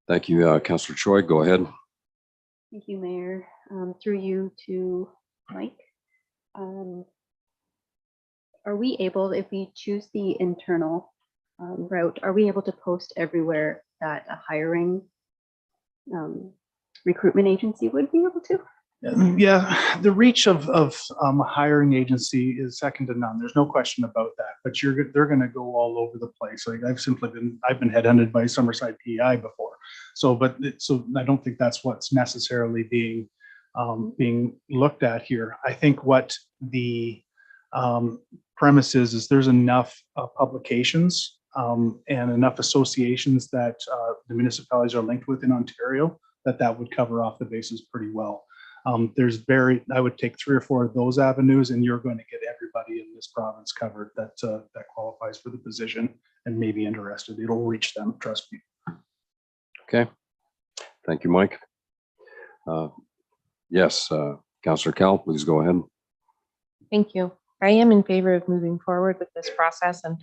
Thank you, Councillor Choi. Go ahead. Thank you, Mayor. Through you to Mike. Are we able, if we choose the internal route, are we able to post everywhere that a hiring recruitment agency would be able to? Yeah, the reach of a hiring agency is second to none. There's no question about that. But they're going to go all over the place. Like I've been headhunted by Summerside PEI before. So I don't think that's what's necessarily being looked at here. I think what the premise is there's enough publications and enough associations that the municipalities are linked with in Ontario that would cover off the bases pretty well. I would take 3 or 4 of those avenues, and you're going to get everybody in this province covered that qualifies for the position and may be interested. It'll reach them, trust me. Okay. Thank you, Mike. Yes, Councillor Cal, please go ahead. Thank you. I am in favor of moving forward with this process. And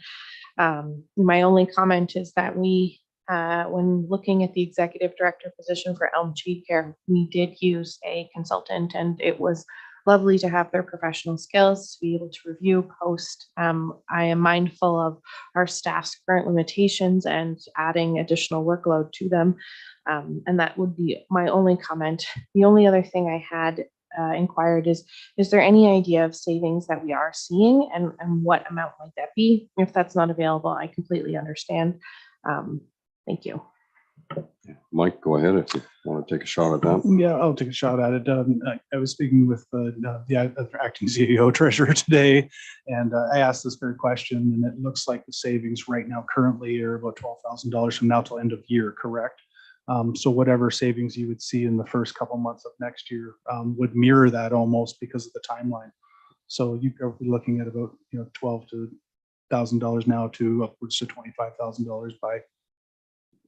my only comment is that when looking at the executive director position for Elm Chief Care, we did use a consultant, and it was lovely to have their professional skills to be able to review, post. I am mindful of our staff's current limitations and adding additional workload to them. And that would be my only comment. The only other thing I had inquired is there any idea of savings that we are seeing, and what amount might that be? If that's not available, I completely understand. Thank you. Mike, go ahead if you want to take a shot at that. Yeah, I'll take a shot at it. I was speaking with the acting CEO treasurer today, and I asked this very question, and it looks like the savings right now currently are about $12,000 from now till end of year, correct? So whatever savings you would see in the first couple months of next year would mirror that almost because of the timeline. So you are looking at about $12,000 now to upwards to $25,000 by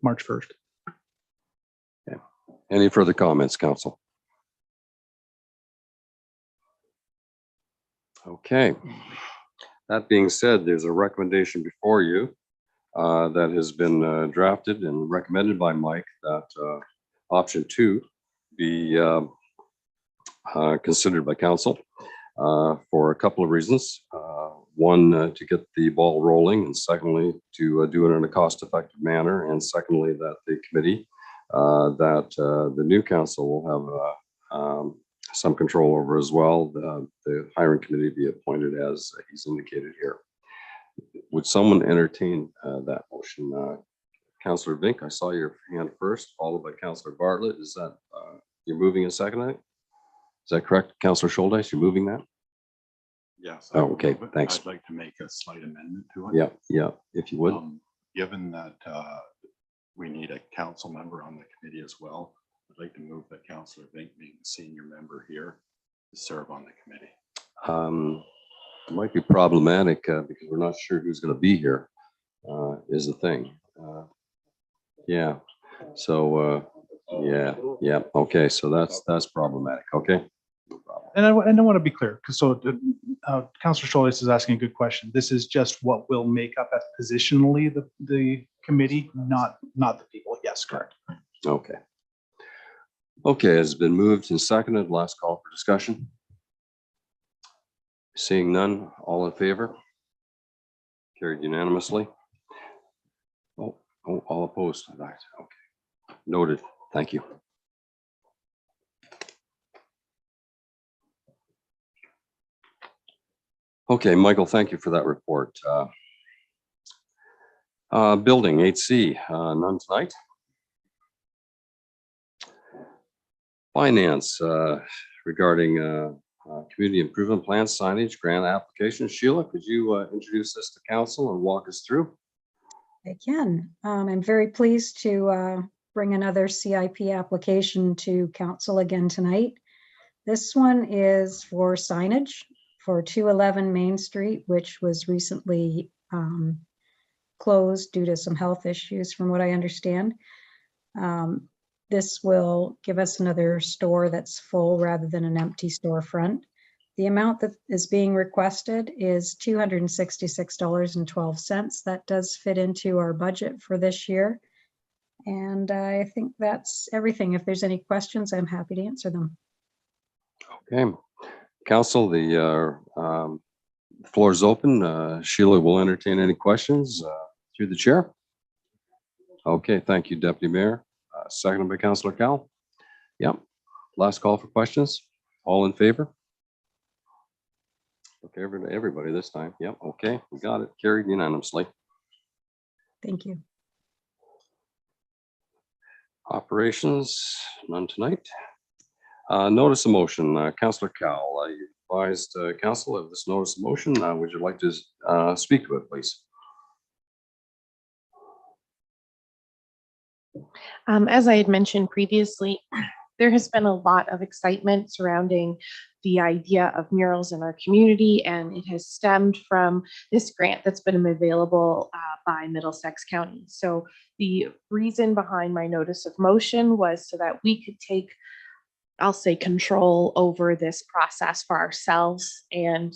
March 1st. Okay. Any further comments, Council? Okay. That being said, there's a recommendation before you that has been drafted and recommended by Mike that option 2 be considered by Council for a couple of reasons. One, to get the ball rolling, and secondly, to do it in a cost-effective manner, and secondly, that the committee, the new council will have some control over as well. The hiring committee be appointed as he's indicated here. Would someone entertain that motion? Councillor Vink, I saw your hand first, followed by Councillor Bartlett. Is that you're moving and seconding it? Is that correct, Councillor Scholdice? You're moving that? Yes. Oh, okay, thanks. I'd like to make a slight amendment to it. Yeah, if you would. Given that we need a council member on the committee as well, I'd like to move that Councillor Vink, being the senior member here, to serve on the committee. It might be problematic because we're not sure who's going to be here, is the thing. Yeah. So, yeah. Okay. So that's problematic. Okay. No problem. And I want to be clear, because Councillor Scholdice is asking a good question. This is just what will make up as positionally the committee, not the people. Yes, correct. Okay. Okay, it's been moved and seconded. Last call for discussion. Seeing none, all in favor? Carried unanimously. Oh, all opposed. Right. Okay. Noted. Thank you. Okay, Michael, thank you for that report. Building 8C, none tonight. Finance regarding community improvement plan signage grant application. Sheila, could you introduce this to council and walk us through? I can. I'm very pleased to bring another CIP application to council again tonight. This one is for signage for 211 Main Street, which was recently closed due to some health issues, from what I understand. This will give us another store that's full rather than an empty storefront. The amount that is being requested is $266.12. That does fit into our budget for this year. And I think that's everything. If there's any questions, I'm happy to answer them. Okay, council, the floor is open. Sheila will entertain any questions through the chair. Okay, thank you, Deputy Mayor. Seconded by Councillor Cal. Yep. Last call for questions. All in favor? Okay, everybody this time. Yep. Okay, we got it. Carried unanimously. Thank you. Operations, none tonight. Notice of motion, Councillor Cal. You advised council of this notice of motion. Would you like to speak to it, please? As I had mentioned previously, there has been a lot of excitement surrounding the idea of murals in our community, and it has stemmed from this grant that's been available by Middlesex County. So the reason behind my notice of motion was so that we could take, I'll say, control over this process for ourselves. And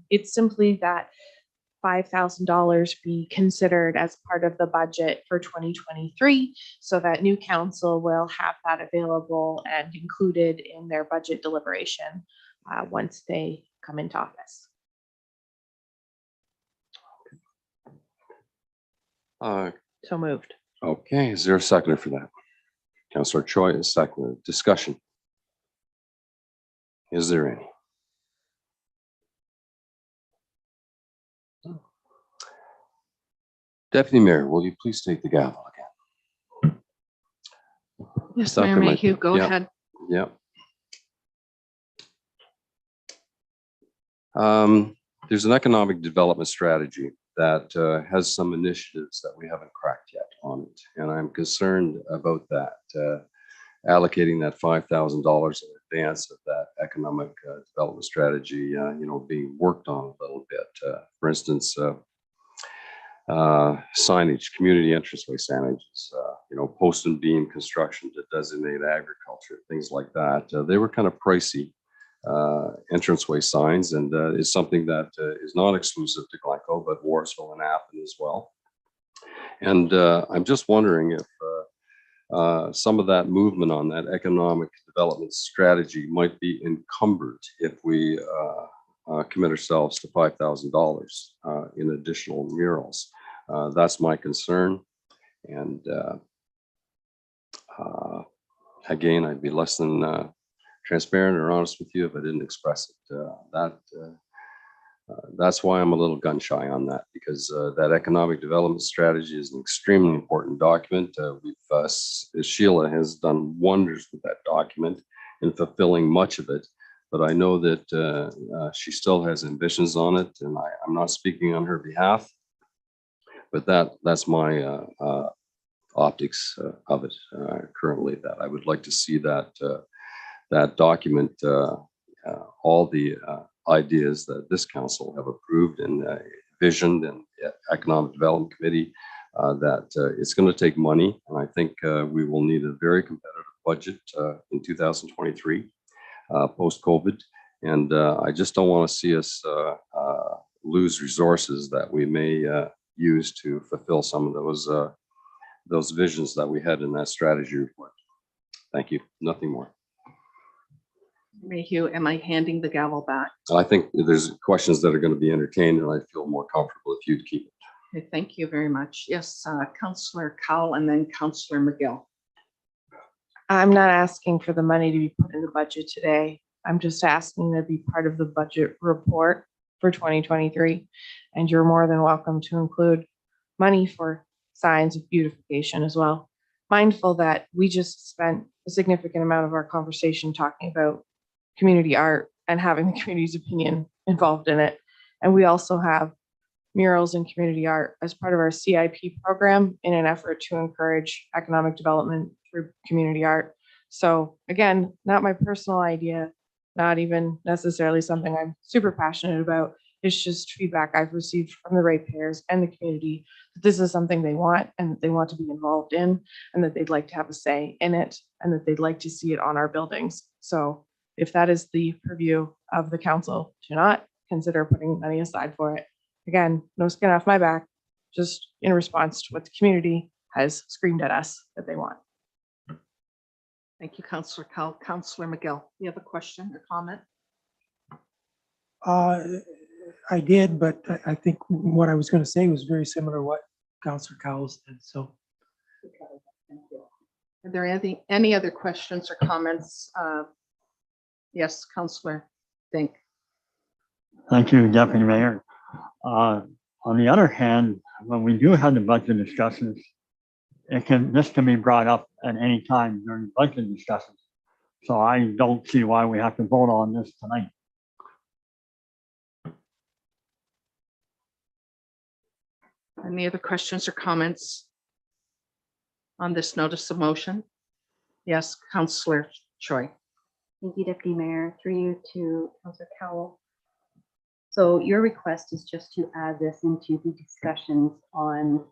it's simply that $5,000 be considered as part of the budget for 2023, so that new council will have that available and included in their budget deliberation once they come into office. So moved. Okay, is there a seconder for that? Councillor Choi is seconded. Discussion. Is there any? Deputy Mayor, will you please take the gavel again? Yes, Stuck Mayor in my- Mayhew, go Yep, ahead. Yep. There's an economic development strategy that has some initiatives that we haven't cracked yet on it. And I'm concerned about that, allocating that $5,000 in advance of that economic development strategy, being worked on a little bit. For instance, signage, community entranceway signages, post and beam construction to designate agriculture, things like that. They were kind of pricey entranceway signs, and is something that is not exclusive to Glencoe, but Warsville and Appin as well. And I'm just wondering if some of that movement on that economic development strategy might be encumbered if we commit ourselves to $5,000 in additional murals. That's my concern. And again, I'd be less than transparent or honest with you if I didn't express it. That's why I'm a little gun shy on that, because that economic development strategy is an extremely important document. Sheila has done wonders with that document in fulfilling much of it. But I know that she still has ambitions on it, and I'm not speaking on her behalf. But that's my optics of it currently. That I would like to see that that document, all the ideas that this council have approved and visioned, and Economic Development Committee. That it's going to take money, and I think we will need a very competitive budget in 2023. Post-COVID, and I just don't want to see us lose resources that we may use to fulfill some of those visions that we had in that strategy report. Thank you. Nothing more. Mayhew, am I handing the gavel back? I think there's questions that are going to be entertained, and I feel more comfortable if you'd keep it. Okay, thank you very much. Yes, Councillor Cowell and then Councillor McGill. I'm not asking for the money to be put in the budget today. I'm just asking to be part of the budget report for 2023. And you're more than welcome to include money for signs of beautification as well. Mindful that we just spent a significant amount of our conversation talking about community art and having the community's opinion involved in it. And we also have murals and community art as part of our CIP program in an effort to encourage economic development through community art. So again, not my personal idea, not even necessarily something I'm super passionate about. It's just feedback I've received from the ratepayers and the community that this is something they want and that they want to be involved in, and that they'd like to have a say in it, and that they'd like to see it on our buildings. So if that is the purview of the council, do not consider putting money aside for it. Again, no skin off my back, just in response to what the community has screamed at us that they want. Thank you, Councillor Cal. Councillor McGill, you have a question or comment? I did, but I think what I was going to say was very similar to what Councillor Cowles did, so. Are there any other questions or comments? Yes, Councillor Dink. Thank you, Deputy Mayor. On the other hand, when we do have the budget discussions, this can be brought up at any time during budget discussions. So I don't see why we have to vote on this tonight. Any other questions or comments on this notice of motion? Yes, Councillor Choi. Thank you, Deputy Mayor. Through you to Councillor Cowell. So your request is just to add this into the discussions on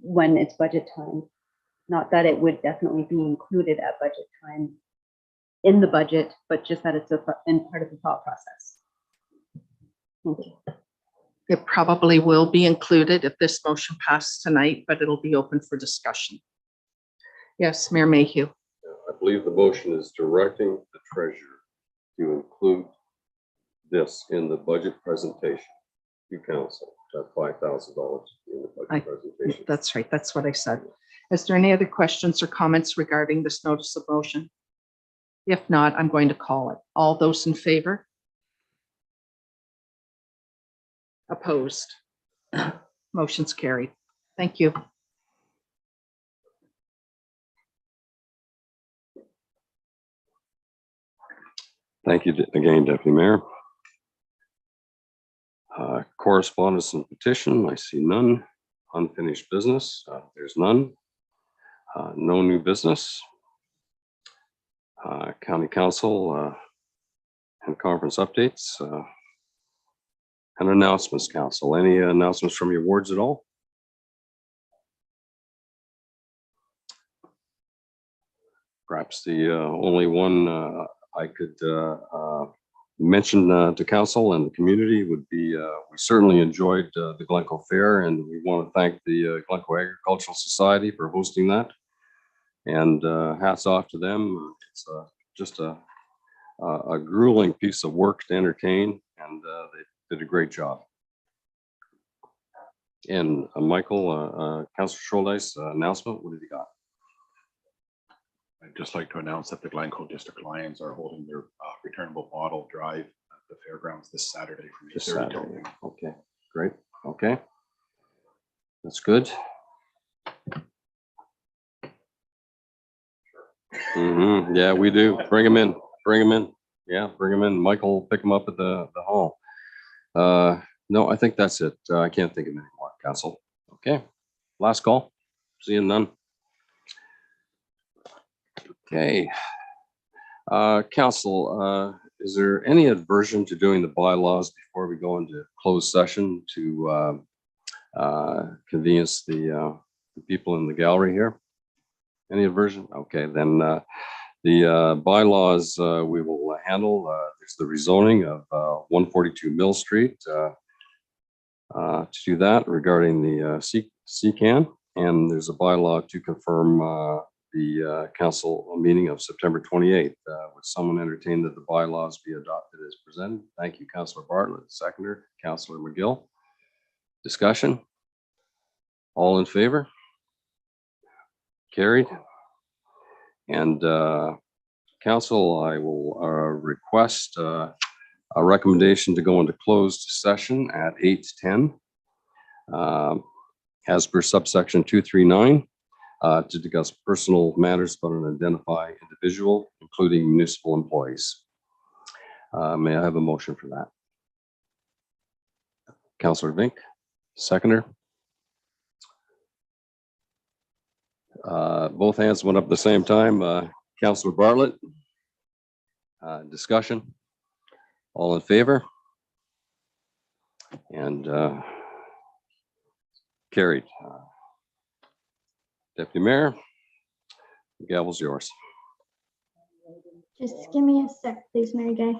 when it's budget time. Not that it would definitely be included at budget time in the budget, but just that it's in part of the thought process. Thank you. It probably will be included if this motion passes tonight, but it'll be open for discussion. Yes, Mayor Mayhew. I believe the motion is directing the treasurer to include this in the budget presentation to council, that $5,000 in the budget presentation. That's right. That's what I said. Is there any other questions or comments regarding this notice of motion? If not, I'm going to call it. All those in favor? Opposed? Motion's carried. Thank you. Thank you again, Deputy Mayor. Correspondence and petition, I see none. Unfinished business, there's none. No new business. County Council and conference updates. And announcements, Council. Any announcements from your wards at all? Perhaps the only one I could mention to Council and the community would be, we certainly enjoyed the Glencoe Fair, and we want to thank the Glencoe Agricultural Society for hosting that. And hats off to them. It's just a grueling piece of work to entertain, and they did a great job. And Michael, Councillor Scholdeis, announcement, what have you got? I'd just like to announce that the Glencoe District Lions are holding their returnable bottle drive at the fairgrounds this Saturday from 8:30 till noon. Okay, great. Okay, that's good. Yeah, we do. Bring them in. Bring them in. Yeah, bring them in. Michael will pick them up at the hall. No, I think that's it. I can't think of any more, Council. Okay, last call. Seeing none. Okay. Council, is there any aversion to doing the bylaws before we go into closed session to convenience the people in the gallery here? Any aversion? Okay, then the bylaws we will handle. There's the rezoning of 142 Mill Street. To do that regarding the CCAN, and there's a bylaw to confirm the council meeting of September 28th. Would someone entertain that the bylaws be adopted as presented? Thank you, Councillor Bartlett. Seconder, Councillor McGill. Discussion? All in favor? Carried. And council, I will request a recommendation to go into closed session at 8:10 as per subsection 239 to discuss personal matters about an identified individual, including municipal employees. May I have a motion for that? Councillor Vink, seconder. Both hands went up at the same time. Councillor Bartlett, discussion. All in favor? And carried. Deputy Mayor, the gavel's yours. Just give me a sec, please, Mary Gay.